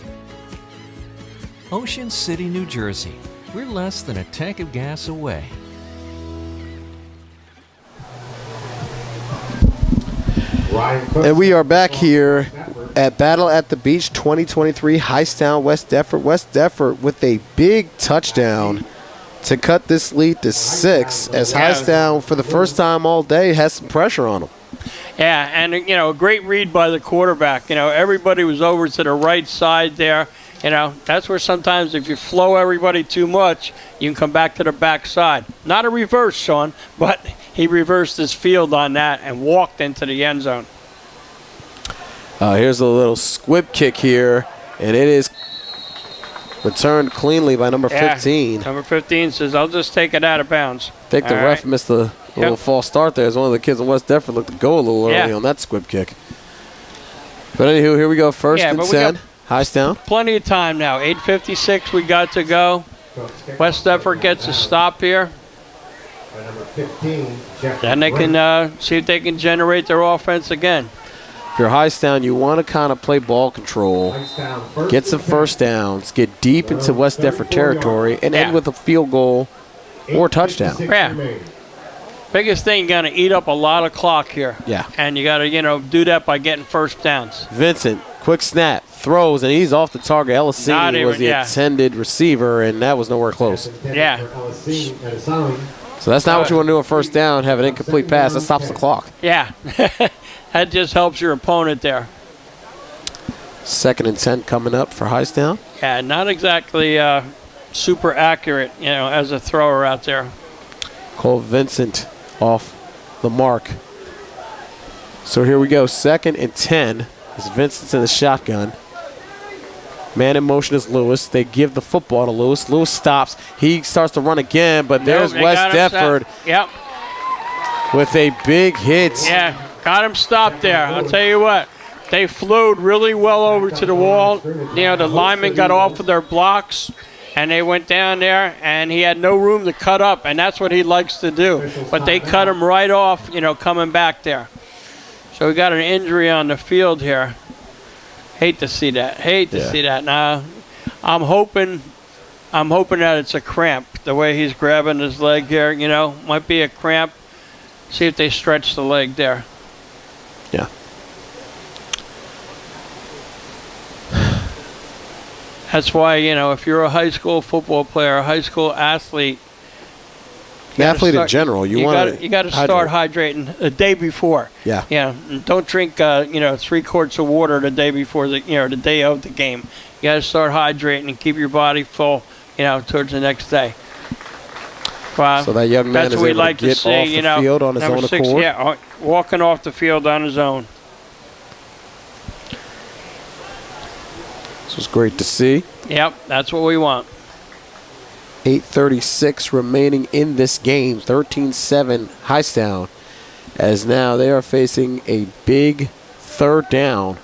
Ocean City, New Jersey. We're less than a tank of gas away. And we are back here at Battle at the Beach 2023, Hightstown, West Deptford. West Deptford with a big touchdown to cut this lead to 6, as Hightstown, for the first time all day, has some pressure on them. Yeah, and, you know, a great read by the quarterback. You know, everybody was over to the right side there. You know, that's where sometimes if you flow everybody too much, you can come back to the back side. Not a reverse, Sean, but he reversed his field on that and walked into the end zone. Here's a little squib kick here, and it is returned cleanly by number 15. Number 15 says, I'll just take it out of bounds. I think the ref missed a little false start there, as one of the kids in West Deptford looked to go a little early on that squib kick. But anywho, here we go, first and 10. Hightstown. Plenty of time now. 8:56 we got to go. West Deptford gets a stop here. Then they can see if they can generate their offense again. If you're Hightstown, you want to kind of play ball control, get some first downs, get deep into West Deptford territory, and end with a field goal or touchdown. Yeah. Biggest thing, you got to eat up a lot of clock here. Yeah. And you got to, you know, do that by getting first downs. Vincent, quick snap, throws, and he's off the target. Elisini was the intended receiver, and that was nowhere close. Yeah. So that's not what you want to do on first down, have an incomplete pass. That stops the clock. Yeah. That just helps your opponent there. 2nd and 10 coming up for Hightstown. Yeah, not exactly super accurate, you know, as a thrower out there. Cole Vincent off the mark. So here we go, 2nd and 10. As Vincent's in the shotgun. Man in motion is Lewis. They give the football to Lewis. Lewis stops. He starts to run again, but there's West Deptford with a big hit. Yeah, got him stopped there. I'll tell you what, they flowed really well over to the wall. You know, the linemen got off of their blocks, and they went down there, and he had no room to cut up, and that's what he likes to do. But they cut him right off, you know, coming back there. So we got an injury on the field here. Hate to see that. Hate to see that. Now, I'm hoping that it's a cramp. The way he's grabbing his leg here, you know, might be a cramp. See if they stretch the leg there. Yeah. That's why, you know, if you're a high school football player, a high school athlete, an athlete in general, you got to start hydrating the day before. Yeah. Yeah. And don't drink, 3 quarts of water the day before the day of the game. You got to start hydrating and keep your body full, you know, towards the next day. So that young man is able to get off the field on his own accord. Yeah, walking off the field on his own. This was great to see. Yep, that's what we want. 8:36 remaining in this game. 13-7 Hightstown, as now they are facing a big 3rd down.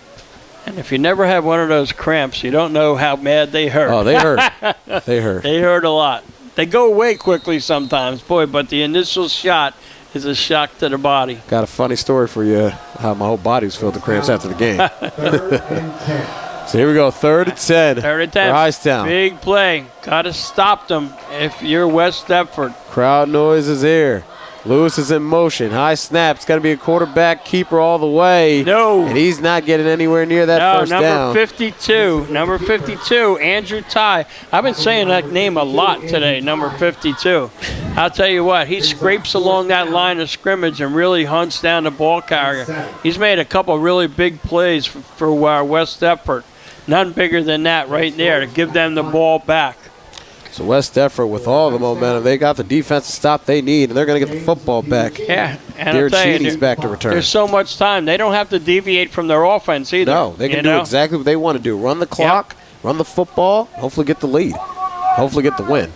And if you never had one of those cramps, you don't know how bad they hurt. Oh, they hurt. They hurt. They hurt a lot. They go away quickly sometimes, boy, but the initial shot is a shock to the body. Got a funny story for you, how my whole body was filled with cramps after the game. 3rd and 10. So here we go, 3rd and 10. 3rd and 10. For Hightstown. Big play. Got to stop them if you're West Deptford. Crowd noise is here. Lewis is in motion. High snap. It's got to be a quarterback keeper all the way. No. And he's not getting anywhere near that first number down. 52. Number 52, Andrew Ty. I've been saying that name a lot today, number 52. I'll tell you what, he scrapes along that line of scrimmage and really hunts down the ball carrier. He's made a couple really big plays for West Deptford. None bigger than that right there to give them the ball back. So West Deptford, with all the momentum, they got the defensive stop they need, and they're going to get the football back. Yeah, and I'll tell you, Cheney's back to return. There's so much time. They don't have to deviate from their offense either. No, they can do exactly what they want to do. Run the clock, run the football, hopefully get the lead, hopefully get the win.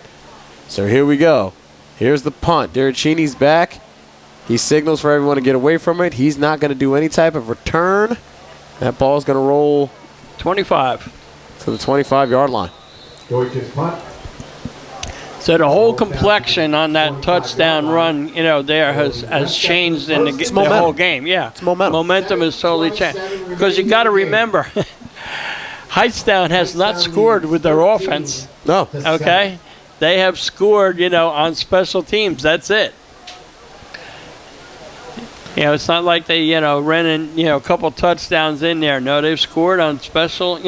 So here we go. Here's the punt. Cheney's back. He signals for everyone to get away from it. He's not going to do any type of return. That ball's going to roll 25 to the 25-yard line. Deutsch's punt. So the whole complexion on that touchdown run, there has changed in the whole game. Yeah, it's momentum. Momentum has totally changed. Because you got to remember, Hightstown has not scored with their offense. No. Okay? They have scored, on special teams. That's it. It's not like they, ran in, a couple touchdowns in there. No, they've scored on special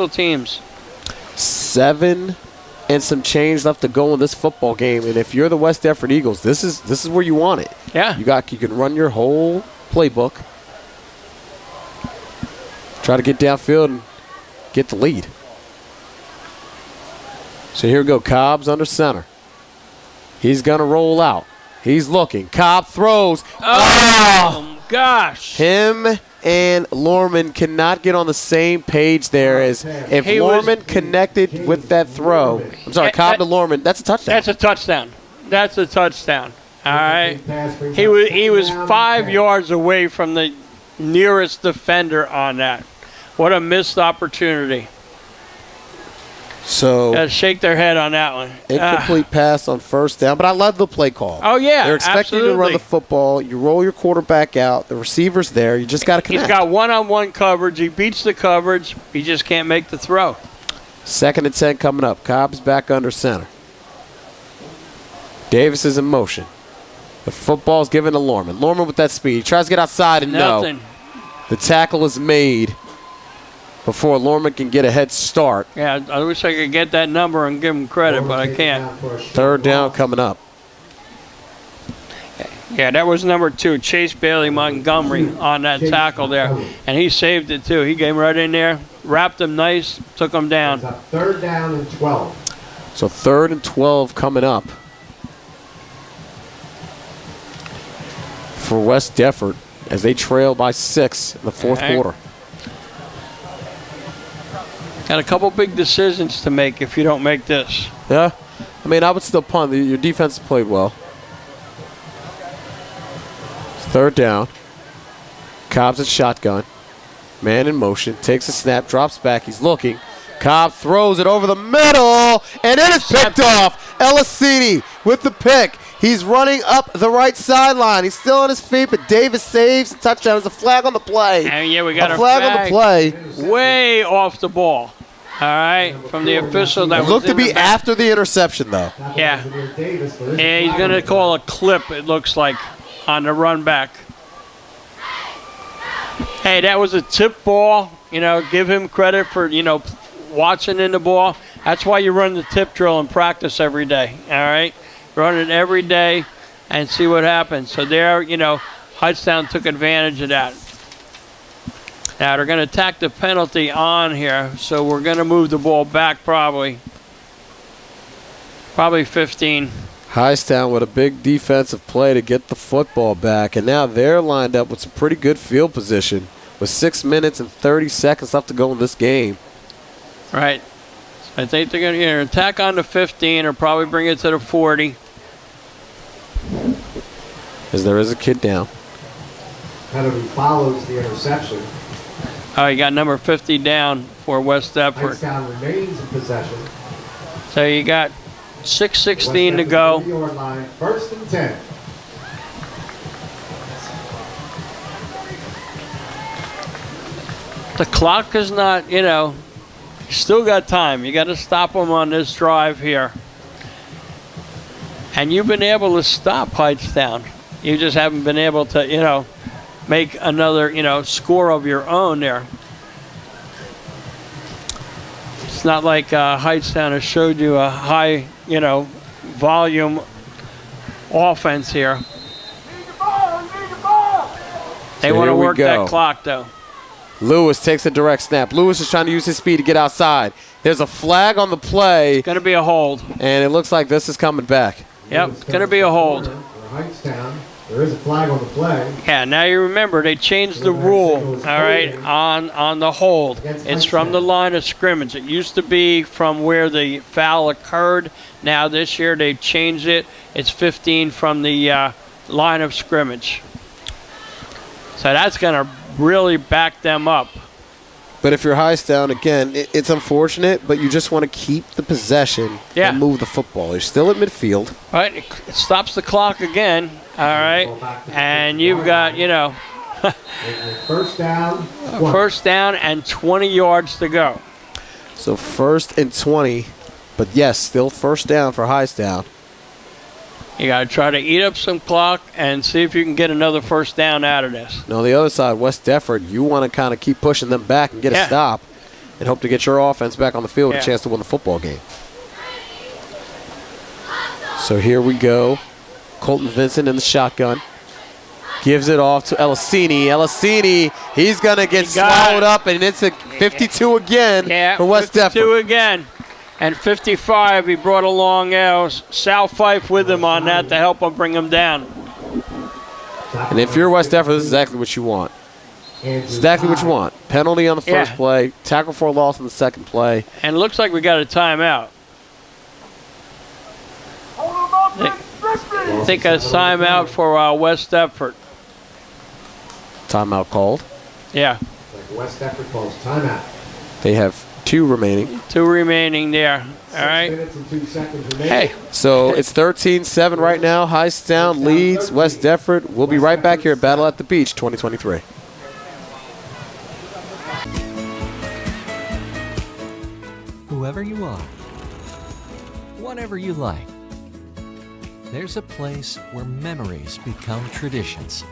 teams. 7 and some change left to go in this football game. And if you're the West Deptford Eagles, this is where you want it. Yeah. You can run your whole playbook. Try to get downfield and get the lead. So here we go. Cobb's under center. He's going to roll out. He's looking. Cobb throws. Oh, gosh. Him and Lorman cannot get on the same page there. As if Lorman connected with that throw. I'm sorry, Cobb to Lorman. That's a touchdown. That's a touchdown. That's a touchdown. All right. He was 5 yards away from the nearest defender on that. What a missed opportunity. So gotta shake their head on that one. Incomplete pass on first down, but I love the play call. Oh, yeah, they're expecting you to run the football. You roll your quarterback out. The receiver's there. You just got to connect. He's got one-on-one coverage. He beats the coverage. He just can't make the throw. 2nd and 10 coming up. Cobb's back under center. Davis is in motion. The football's given to Lorman. Lorman with that speed. He tries to get outside and Nothing. no. The tackle is made before Lorman can get a head start. Yeah, I wish I could get that number and give him credit, but I can't. 3rd down coming up. Yeah, that was number 2, Chase Bailey Montgomery on that tackle there. And he saved it, too. He came right in there, wrapped him nice, took him down. 3rd down and 12. So 3rd and 12 coming up for West Deptford as they trail by 6 in the 4th quarter. Got a couple big decisions to make if you don't make this. Yeah. I mean, I would still punt. Your defense played well. 3rd down. Cobb's at shotgun. Man in motion. Takes a snap. Drops back. He's looking. Cobb throws it over the middle. And it is picked off. Elisini with the pick. He's running up the right sideline. He's still on his feet, but Davis saves. Touchdown. There's a flag on the play. And yeah, we got a flag on the play. Way off the ball. All right, from the official that was looked to in be the back. after the interception, though. Yeah. Yeah, he's going to call a clip, it looks like, on the run back. Hey, that was a tip ball. Give him credit for, watching in the ball. That's why you run the tip drill in practice every day, all right? Run it every day and see what happens. So there, Hightstown took advantage of that. Now they're going to tack the penalty on here, so we're going to move the ball back probably 15. Hightstown with a big defensive play to get the football back, and now they're lined up with some pretty good field position with 6 minutes and 30 seconds left to go in this game. Right. I think they're going to either attack on the 15 or probably bring it to the 40. As there is a kid down. Penalty follows the interception. Oh, you got number 50 down for West Deptford. Hightstown remains in possession. So you got 6:16 to go. 30-yard line, 1st and 10. The clock is not, you still got time. You got to stop them on this drive here. And you've been able to stop Hightstown. You just haven't been able to, make another, score of your own there. It's not like Hightstown has showed you a high, volume offense here. They want to work that clock, though. Lewis takes a direct snap. Lewis is trying to use his speed to get outside. There's a flag on the play. It's going to be a hold. And it looks like this is coming back. Yep, it's going to be a hold. Hightstown. There is a flag on the play. Yeah, now you remember they changed the rule, all right, on the hold. It's from the line of scrimmage. It used to be from where the foul occurred. Now this year they changed it. It's 15 from the line of scrimmage. So that's going to really back them up. But if you're Hightstown, again, it's unfortunate, but you just want to keep the possession and move the football. You're still at midfield. Right, it stops the clock again, all right, and you've got, First down. First down and 20 yards to go. So 1st and 20, but yes, still first down for Hightstown. You got to try to eat up some clock and see if you can get another first down out of this. Now, on the other side, West Deptford, you want to kind of keep pushing them back and get a stop and hope to get your offense back on the field with a chance to win the football game. So here we go. Colton Vincent in the shotgun. Gives it off to Elisini. Elisini, he's going to get swallowed up, and it's a 52 again for West Deptford. 52 again. And 55, he brought along Sal Fife with him on that to help him bring him down. And if you're West Deptford, this is exactly what you want. It's exactly what you want. Penalty on the first play, tackle for a loss on the second play. And it looks like we got a timeout. I think a timeout for West Deptford. Timeout called. Yeah. West Deptford calls timeout. They have 2 remaining. 2 remaining there. All right. 6 minutes and 2 seconds remaining. Hey. So it's 13-7 right now. Hightstown leads West Deptford. We'll be right back here at Battle at the Beach 2023. Whoever you are, whatever you like, there's a place where memories become traditions.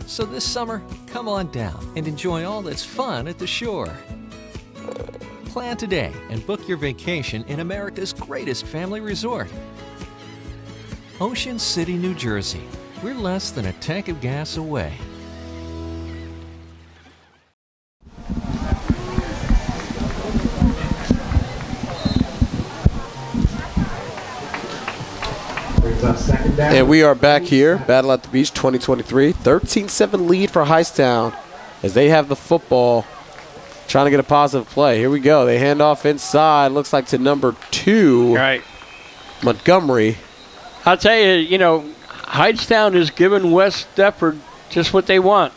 So this summer, come on down and enjoy all that's fun at the shore. Plan today and book your vacation in America's greatest family resort. Ocean City, New Jersey. We're less than a tank of gas away. And we are back here, Battle at the Beach 2023. 13-7 lead for Hightstown as they have the football, trying to get a positive play. Here we go. They hand off inside. Looks like to number 2, Montgomery. I'll tell you, Hightstown is giving West Deptford just what they want.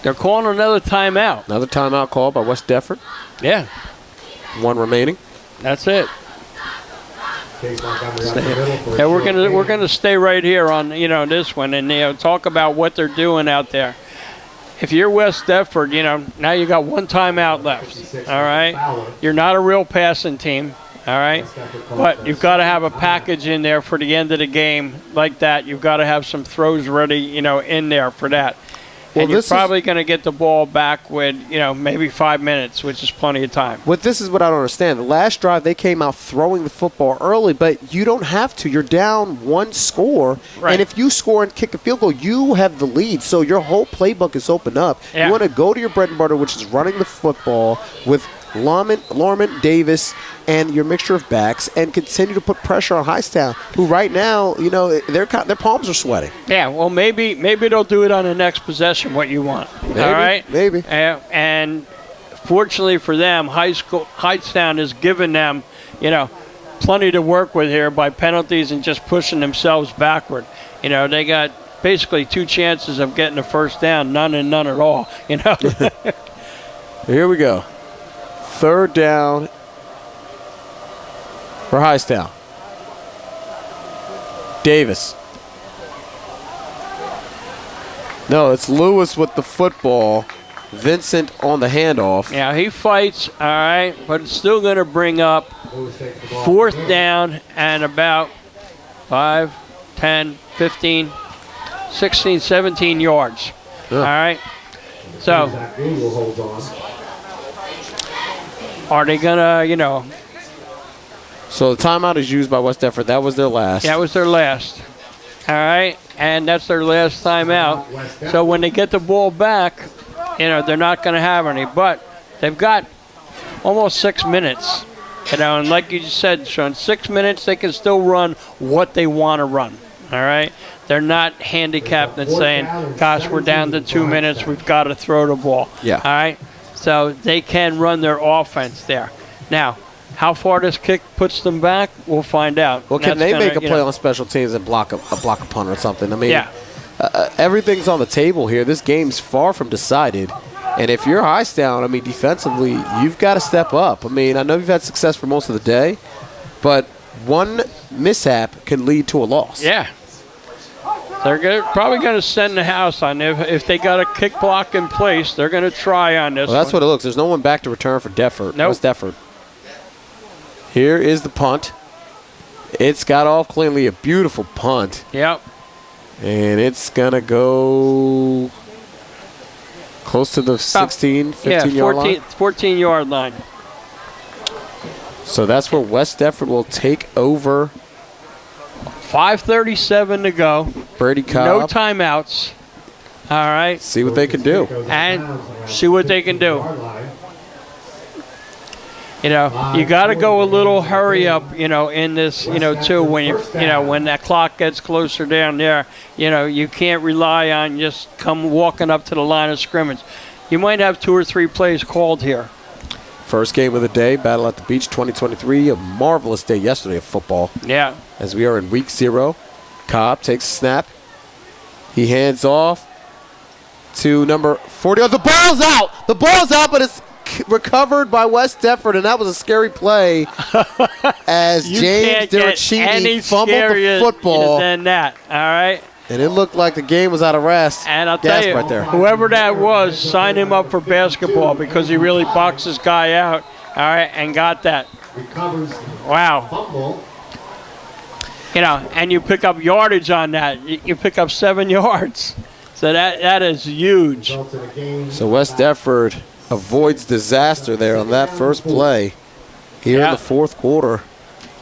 They're calling another timeout. Another timeout called by West Deptford. Yeah. 1 remaining. That's it. Yeah, we're gonna stay right here on this one and talk about what they're doing out there. If you're West Deptford, now you got 1 timeout left. All right, you're not a real passing team. All right, but you've got to have a package in there for the end of the game like that. You've got to have some throws ready, in there for that. Well, and you're probably going to get the ball back with, maybe 5 minutes, which is plenty of time. This is what I don't understand. The last drive, they came out throwing the football early, but you don't have to. You're down 1 score, and if you score and kick a field goal, you have the lead. So your whole playbook is open up. Yeah. You want to go to your bread and butter, which is running the football with Lorman, Davis, and your mixture of backs, and continue to put pressure on Hightstown, who right now, their palms are sweating. Yeah, well, maybe they'll do it on the next possession, what you want. Maybe, all right? Maybe. And fortunately for them, Hightstown has given them, plenty to work with here by penalties and just pushing themselves backward. They got basically 2 chances of getting a first down, none and none at all, Here we go. 3rd down for Hightstown. Davis. No, it's Lewis with the football. Vincent on the handoff. Yeah, he fights, all right, but it's still going to bring up 4th down and about 5, 10, 15, 16, 17 yards. Yeah. All right. So, are they going to, So the timeout is used by West Deptford. That was their last. that was their last. All right. And that's their last timeout. So when they get the ball back, they're not going to have any. But they've got almost 6 minutes. And like you just said, Sean, 6 minutes, they can still run what they want to run. All right? They're not handicapped and saying, gosh, we're down to 2 minutes, we've got to throw the ball. Yeah. All right? So they can run their offense there. Now, how far this kick puts them back, we'll find out. Well, can they make a play on special teams and block a punt or something? I mean, yeah. Everything's on the table here. This game's far from decided. And if you're Hightstown, I mean, defensively, you've got to step up. I mean, I know you've had success for most of the day, but one mishap can lead to a loss. Yeah. They're probably going to send the house on if they got a kick block in place. They're going to try on this. Well, that's what it looks. There's no one back to return for Deptford. Nope. West Deptford. Here is the punt. It's got off cleanly, a beautiful punt. Yep. And it's going to go close to the 16, 15-yard line. 14-yard line. So that's where West Deptford will take over. 5:37 to go. Brady Cobb. No timeouts. All right. See what they can do. And see what they can do. You got to go a little hurry up, in this, too, when when that clock gets closer down there, you can't rely on just walking up to the line of scrimmage. You might have 2 or 3 plays called here. First game of the day, Battle at the Beach 2023. A marvelous day yesterday of football. Yeah. As we are in week 0. Cobb takes a snap. He hands off to number 40. The ball's out! The ball's out, but it's recovered by West Deptford, and that was a scary play as James Derricini fumbled the football. Than that, all right? And it looked like the game was out of rest. And I'll tell you, right there. whoever that was, sign him up for basketball because he really boxed this guy out, all right, and got that. Wow. And you pick up yardage on that. You pick up 7 yards. So that is huge. So West Deptford avoids disaster there on that first play here in the fourth quarter.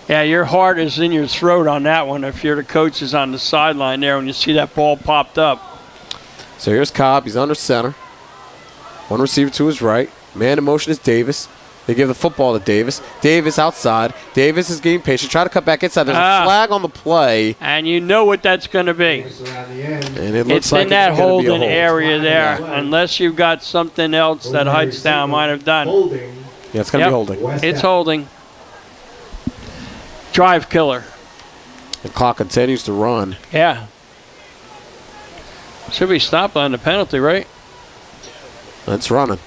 Yeah, your heart is in your throat on that one if you're the coaches on the sideline there when you see that ball popped up. So here's Cobb. He's under center. One receiver to his right. Man in motion is Davis. They give the football to Davis. Davis outside. Davis is getting patient. Try to cut back inside. There's a flag on the play. And you know what that's going to be. And it looks it's like in that it's gonna be a holding hold. area there, unless you've got something else that Hightstown might have done. Yeah, it's going to be holding. It's holding. Drive killer. The clock continues to run. Yeah. Should be stopped on the penalty, right? It's running.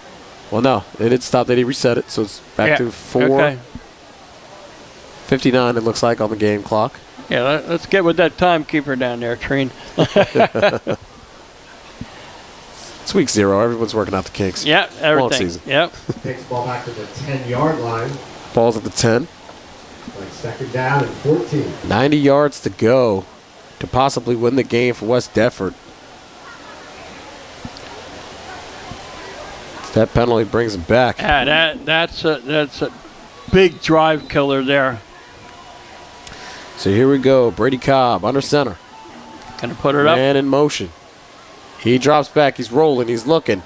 Well, no, it did stop. They did reset it, so it's back to 4:59. It looks like on the game clock. Yeah, let's get with that timekeeper down there, Treen. It's week 0. Everyone's working out the kinks. Yeah, everything. Long season. Yep. Takes the ball back to the 10-yard line. Ball's at the 10. Like 2nd down and 14. 90 yards to go to possibly win the game for West Deptford. That penalty brings him back. Yeah, that's a big drive killer there. So here we go. Brady Cobb under center. Gonna put it up. Man in motion. He drops back. He's rolling. He's looking.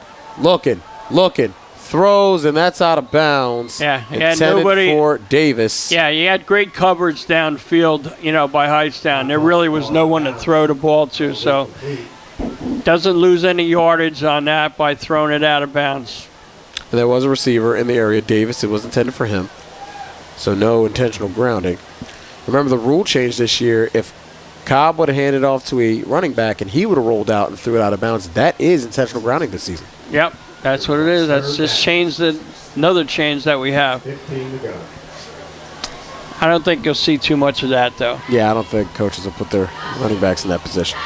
Throws, and that's out of bounds. Yeah, he had intended nobody for Davis. Yeah, he had great coverage downfield, by Hightstown. There really was no one to throw the ball to, so doesn't lose any yardage on that by throwing it out of bounds. And there was a receiver in the area, Davis. It was intended for him, so no intentional grounding. Remember, the rule change this year, if Cobb would have handed off to a running back and he would have rolled out and threw it out of bounds, that is intentional grounding this season. Yep, that's what it is. That's just another change that we have. 15 to go. I don't think you'll see too much of that, though. Yeah, I don't think coaches will put their running backs in that position.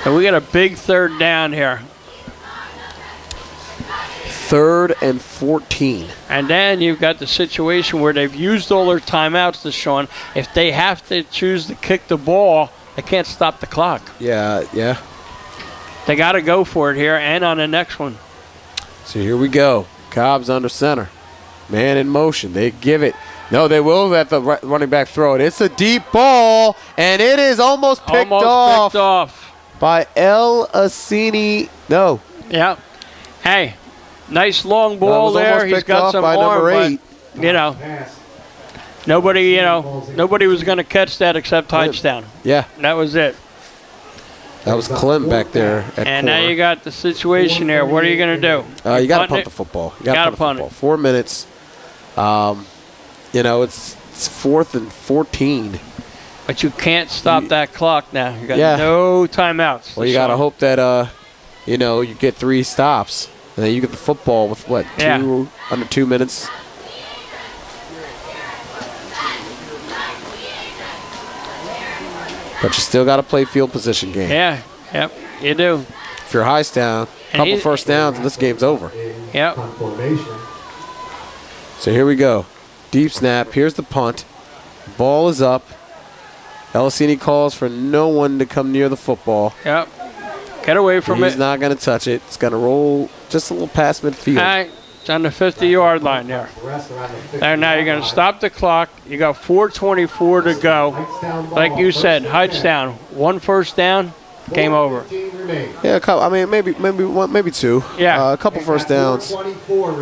And we got a big 3rd down here. 3rd and 14. And then you've got the situation where they've used all their timeouts, Deshaun. If they have to choose to kick the ball, they can't stop the clock. Yeah. They got to go for it here and on the next one. So here we go. Cobb's under center. Man in motion. They give it. No, they will let the running back throw it. It's a deep ball, and it is almost picked off by El Asini. No. Yeah. Hey, nice long ball there. He's got some arm, but, nobody was going to catch that except HIGHTSTOWN. Yeah. That was it. That was Clem back there at And corner. now you got the situation there. What are you going to do? You got to punt the football. You got to punt the football. 4 minutes. It's 4th and 14. But you can't stop that clock now. You got Yeah. no timeouts. Well, you got to hope that you get 3 stops, and then you get the football with what? Under 2 minutes. But you still got to play field position game. Yeah. Yep. You do. If you're HIGHTSTOWN, a couple first downs, and this game's over. Yep. So here we go. Deep snap. Here's the punt. Ball is up. Elisini calls for no one to come near the football. Yep. Get away from it. He's not going to touch it. It's going to roll just a little past midfield. All right. It's on the 50-yard line there. And now you're going to stop the clock. You got 4:24 to go. Like you said, HIGHTSTOWN, 1 first down, game over. Yeah, maybe 2. Yeah. A couple first downs.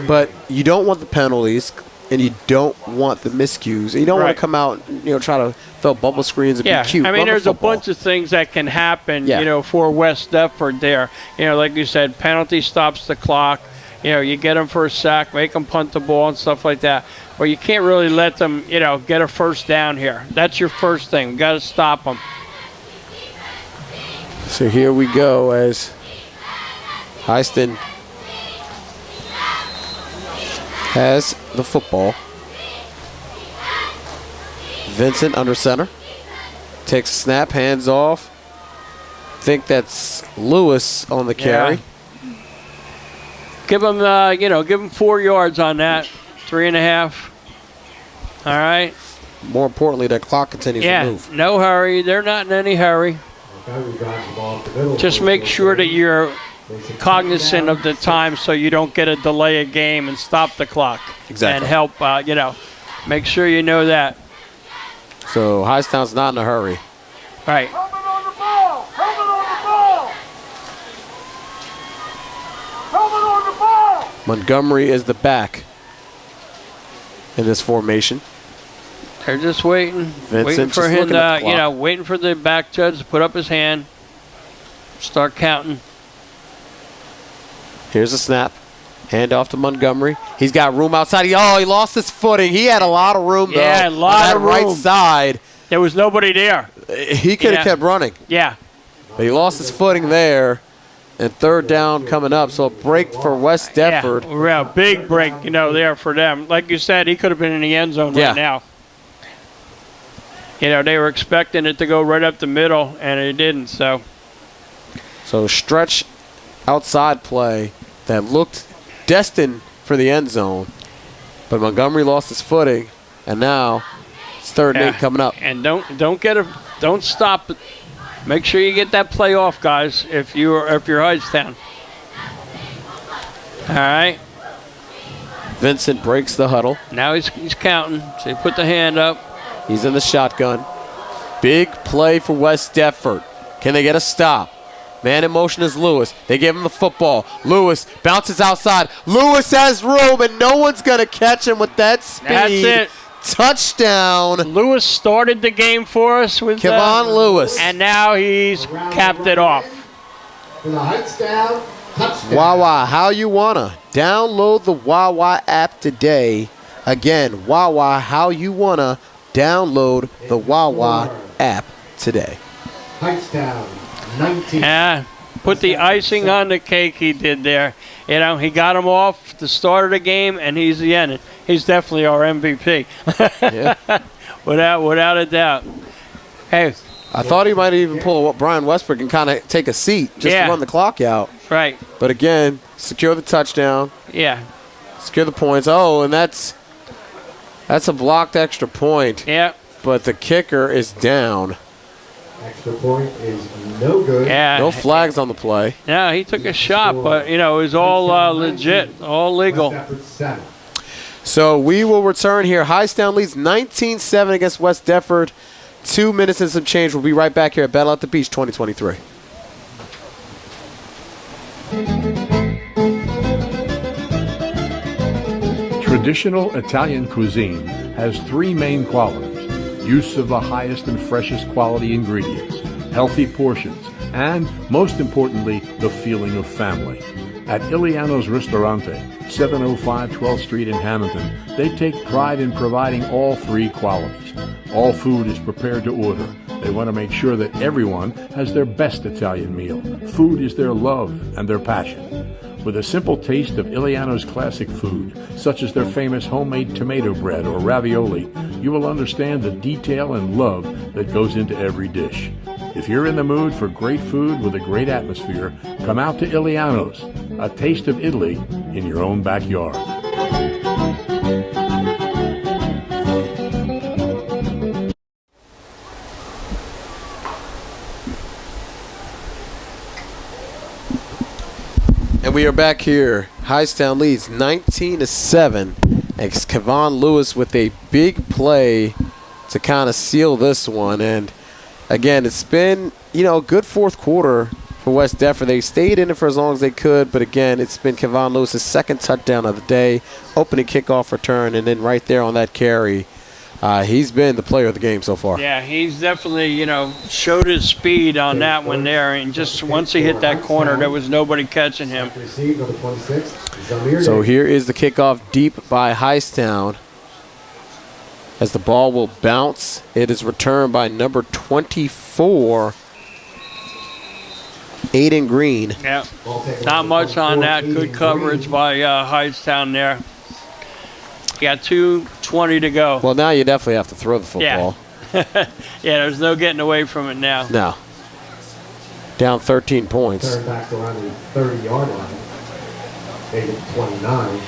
But you don't want the penalties, and you don't want the miscues. You don't want to come out and try to throw bubble screens and be cute. I mean, there's a bunch of things that can happen, for West Deptford there. Like you said, penalty stops the clock. You get them for a sack, make them punt the ball and stuff like that. But you can't really let them, get a first down here. That's your first thing. We've got to stop them. So here we go as HIGHTSTOWN has the football. Vincent under center. Takes a snap, hands off. Think that's Lewis on the carry. Yeah. Give him 4 yards on that. 3.5. All right. More importantly, the clock continues to move. No hurry. They're not in any hurry. Just make sure that you're cognizant of the time so you don't get a delay of game and stop the clock. Exactly. And help, make sure you know that. So HIGHTSTOWN's not in a hurry. Right. Montgomery is the back in this formation. They're just waiting for him to, waiting for the back judge to put up his hand, start counting. Here's a snap. Hand off to Montgomery. He's got room outside. He lost his footing. He had a lot of room, though. Yeah, a lot of room. Right side. There was nobody there. He could have kept running. Yeah. But he lost his footing there. And 3rd down coming up. So a break for West Deptford. Yeah, big break, there for them. Like you said, he could have been in the end zone right now. They were expecting it to go right up the middle, and it didn't. So stretch outside play that looked destined for the end zone. But Montgomery lost his footing, and now it's 3rd and 8 coming up. And don't stop it. Make sure you get that play off, guys, if you're HIGHTSTOWN. All right. Vincent breaks the huddle. Now he's counting. So he put the hand up. He's in the shotgun. Big play for West Deptford. Can they get a stop? Man in motion is Lewis. They give him the football. Lewis bounces outside. Lewis has room, and no one's going to catch him with that speed. That's it. Touchdown. Lewis started the game for us with Kevon Lewis. And now he's capped it off. For the HIGHTSTOWN touchdown. Wawa, how you wanna? Download the Wawa app today. Again, Wawa, how you wanna? Download the Wawa app today. HIGHTSTOWN 19. Yeah, put the icing on the cake he did there. He got him off the start of the game, and he's the end. he's definitely our MVP. Yeah. Without a doubt. Hey. I thought he might even pull Brian Westbrook and kind of take a seat just to run the clock out. Right. But again, secure the touchdown. Yeah. Secure the points. Oh, and that's a blocked extra point. Yeah. But the kicker is down. Extra point is no good. Yeah. No flags on the play. Yeah, he took a shot, but, it was all legit, all legal. West Deptford 7. So we will return here. HIGHTSTOWN leads 19-7 against West Deptford. 2 minutes and some change. We'll be right back here at Battle at the Beach 2023. Traditional Italian cuisine has three main qualities: use of the highest and freshest quality ingredients, healthy portions, and, most importantly, the feeling of family. At Iliano's Ristorante, 705 12th Street in Hamilton, they take pride in providing all three qualities. All food is prepared to order. They want to make sure that everyone has their best Italian meal. Food is their love and their passion. With a simple taste of Iliano's classic food, such as their famous homemade tomato bread or ravioli, you will understand the detail and love that goes into every dish. If you're in the mood for great food with a great atmosphere, come out to Iliano's, a taste of Italy in your own backyard. And we are back here. HIGHTSTOWN leads 19-7. It's Kevon Lewis with a big play to kind of seal this one. And again, it's been, a good fourth quarter for West Deptford. They stayed in it for as long as they could, but again, it's been Kevon Lewis's second touchdown of the day, opening kickoff return, and then right there on that carry, he's been the player of the game so far. Yeah, he's definitely, showed his speed on that one there, and just once he hit that corner, there was nobody catching him. So here is the kickoff deep by HIGHTSTOWN. As the ball will bounce, it is returned by number 24, Aiden Green. Yeah, not much on that. Good coverage by HIGHTSTOWN there. Got 2:20 to go. Well, now you definitely have to throw the football. Yeah, there's no getting away from it now. No. Down 13 points. Turn back around the 30-yard line. Make it 29.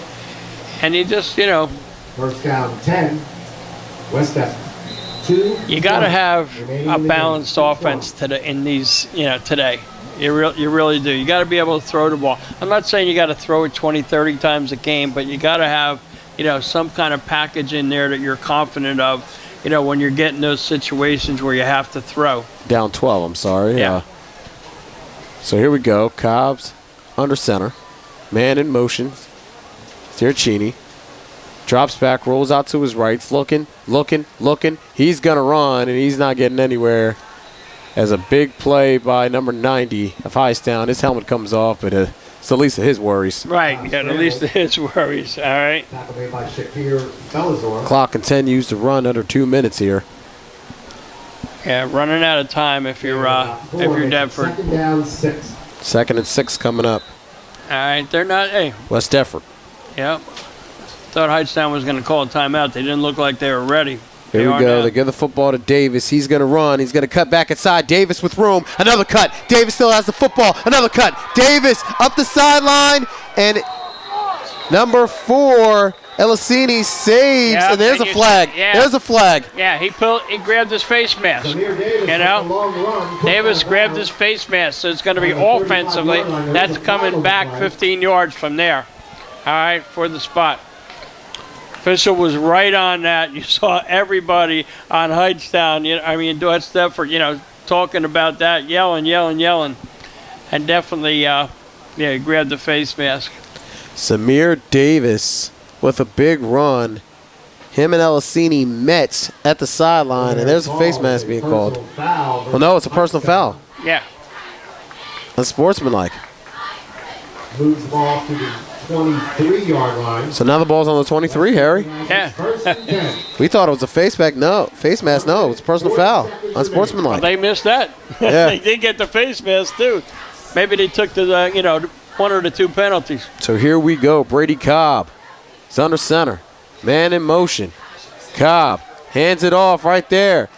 And you just, First down 10. West Deptford 2. You got to have a balanced offense today. You really do. You got to be able to throw the ball. I'm not saying you got to throw it 20, 30 times a game, but you got to have, some kind of package in there that you're confident of, when you're getting those situations where you have to throw. Down 12, I'm sorry. Yeah. So here we go. Cobbs under center. Man in motion. Sierracini. Drops back, rolls out to his right. Looking. He's going to run, and he's not getting anywhere. As a big play by number 90 of HIGHTSTOWN. His helmet comes off, but it's the least of his worries. Right, yeah, the least of his worries. All right. Clock continues to run under 2 minutes here. Yeah, running out of time if you're Deptford. Second down 6. 2nd and 6 coming up. All right, they're not. Hey. West Deptford. Yep. Thought HIGHTSTOWN was going to call a timeout. They didn't look like they were ready. Here we go. They give the football to Davis. He's going to run. He's going to cut back inside. Davis with room. Another cut. Davis still has the football. Another cut. Davis up the sideline. And number 4, Elisini saves. Yep, and there's a flag. Yeah. There's a flag. Yeah, he grabbed his face mask. Davis grabbed his face mask. So it's going to be offensively. That's coming back 15 yards from there. All right, for the spot. Official was right on that. You saw everybody on HIGHTSTOWN. West Deptford, talking about that, yelling. And definitely, grabbed the face mask. Samir Davis with a big run. Him and Elisini met at the sideline, and there's a face mask being called. Well, no, it's a personal foul. Yeah. Unsportsmanlike. Moves the ball to the 23-yard line. So now the ball's on the 23, Harry. Yeah. We thought it was a face mask. No, it was a personal foul. Unsportsmanlike. Well, they missed that. Yeah. They did get the face mask, too. Maybe they took the, one or the two penalties. So here we go. Brady Cobb is under center. man in motion. Cobb hands it off right there.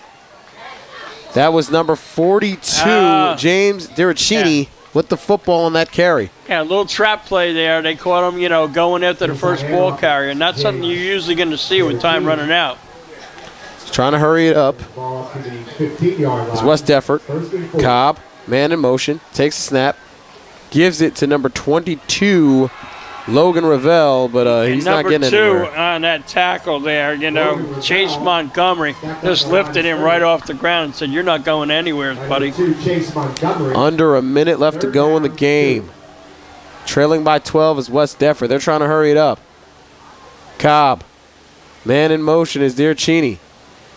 That was number 42, James Diricini, with the football on that carry. Yeah, a little trap play there. They caught him, going after the first ball carrier, and that's something you're usually going to see with time running out. He's trying to hurry it up. It's West Deptford. Cobb, man in motion, takes a snap, gives it to number 22, Logan Ravel, but he's not getting anywhere. Number 2 on that tackle there, Chase Montgomery just lifted him right off the ground and said, "You're not going anywhere, buddy." Under a minute left to go in the game. Trailing by 12 is West Deptford. They're trying to hurry it up. Cobb, man in motion is Diricini.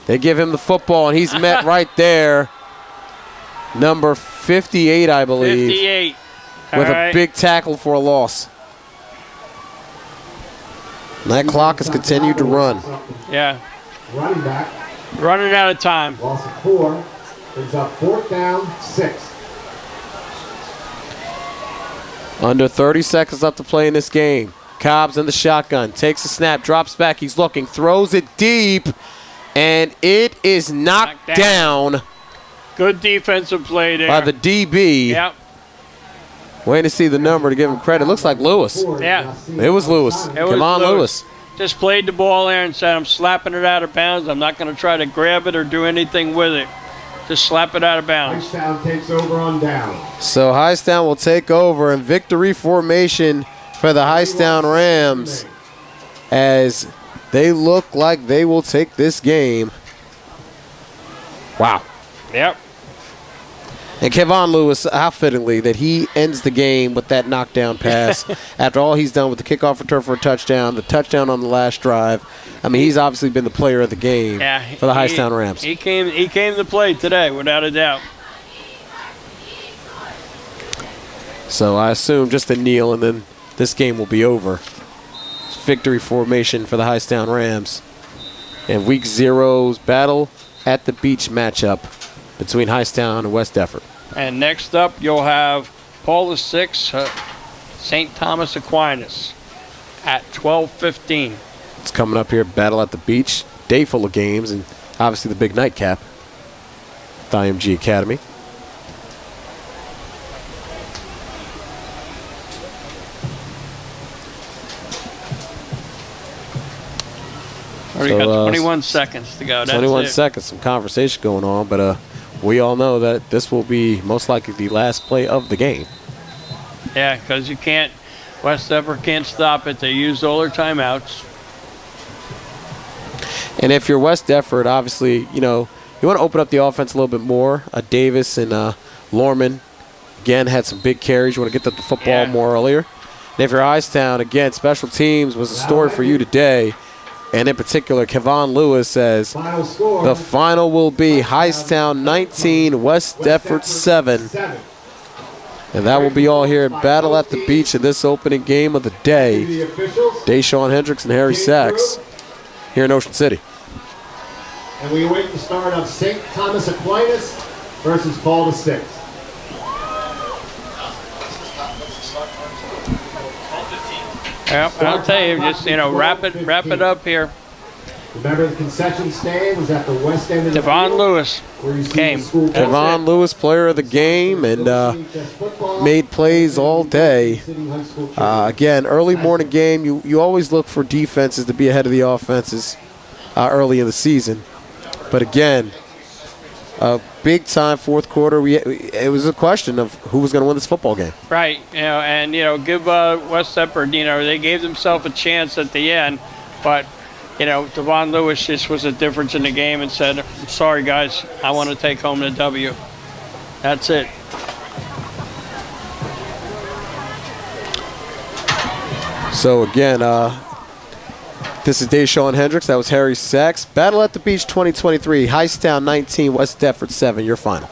They give him the football, and he's met right there. Number 58, I believe. 58. With a big tackle for a loss. And that clock has continued to run. Yeah. Running back. Running out of time. Loss of 4. Brings up 4th down, 6. Under 30 seconds left to play in this game. Cobb's in the shotgun. Takes a snap, drops back. He's looking, throws it deep, and it is knocked down. Good defensive play there. By the DB. Yep. Waiting to see the number to give him credit. Looks like Lewis. Yeah. It was Lewis. Come on, Lewis. Just played the ball there and said, "I'm slapping it out of bounds. I'm not going to try to grab it or do anything with it. Just slap it out of bounds." HIGHTSTOWN takes over on down. So HIGHTSTOWN will take over in victory formation for the HIGHTSTOWN Rams as they look like they will take this game. Wow. Yep. And Kevon Lewis, how fittingly that he ends the game with that knockdown pass after all he's done with the kickoff return for a touchdown, the touchdown on the last drive. I mean, he's obviously been the player of the game for the HIGHTSTOWN Rams. He came to play today, without a doubt. So I assume just a kneel, and then this game will be over. It's victory formation for the HIGHTSTOWN Rams. And Week 0's Battle at the Beach matchup between HIGHTSTOWN and West Deptford. And next up, you'll have Paul VI, St. Thomas Aquinas at 12:15. It's coming up here, Battle at the Beach. Day full of games, and obviously the big nightcap at the IMG Academy. Already got 21 seconds to go. That's 21 it. seconds, some conversation going on, but we all know that this will be most likely the last play of the game. Yeah, because West Deptford can't stop it. They used all their timeouts. And if you're West Deptford, obviously, you want to open up the offense a little bit more. Davis and Lorman, again, had some big carries. You want to get the football more earlier. And if you're HIGHTSTOWN, again, special teams was a story for you today. And in particular, Kevon Lewis says the final will be HIGHTSTOWN 19, West Deptford 7. And that will be all here at Battle at the Beach in this opening game of the day. Deshaun Hendricks and Harry Sachs here in Ocean City. And we await the start of St. Thomas Aquinas versus Paul VI. Yep, I'll tell you, just wrap it up here. Remember, the concession stand was at the west end of the Devon field, Lewis came. Kevon Lewis, player of the game, and made plays all day. Again, early morning game, you always look for defenses to be ahead of the offenses early in the season. But again, big time fourth quarter. It was a question of who was going to win this football game. Right, and give West Deptford. They gave themselves a chance at the end, but Devon Lewis just was a difference in the game and said, "I'm sorry, guys, I want to take home the W." That's it. So again, this is Deshaun Hendricks. That was Harry Sachs. Battle at the Beach 2023. HIGHTSTOWN 19, West Deptford 7. Your final.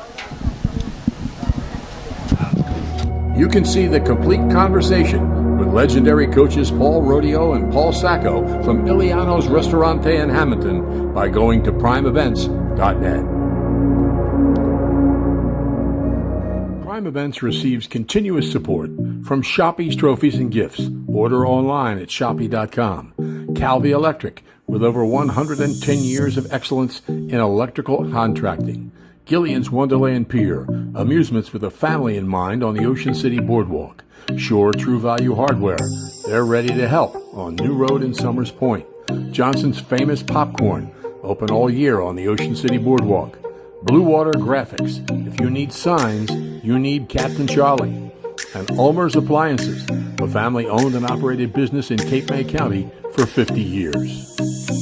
You can see the complete conversation with legendary coaches Paul Rodeo and Paul Sacco from Iliano's Ristorante in Hamilton by going to primeevents.net. Prime Events receives continuous support from Shoppy's Trophies and Gifts. Order online at Shoppy.com. Calvi Electric, with over 110 years of excellence in electrical contracting. Gillian's Wonderland Pier, amusements with a family in mind on the Ocean City Boardwalk. Shore True Value Hardware, they're ready to help on New Road in Summers Point. Johnson's Famous Popcorn, open all year on the Ocean City Boardwalk. Blue Water Graphics, if you need signs, you need Captain Charlie. And Ulmer's Appliances, a family-owned and operated business in Cape May County for 50 years.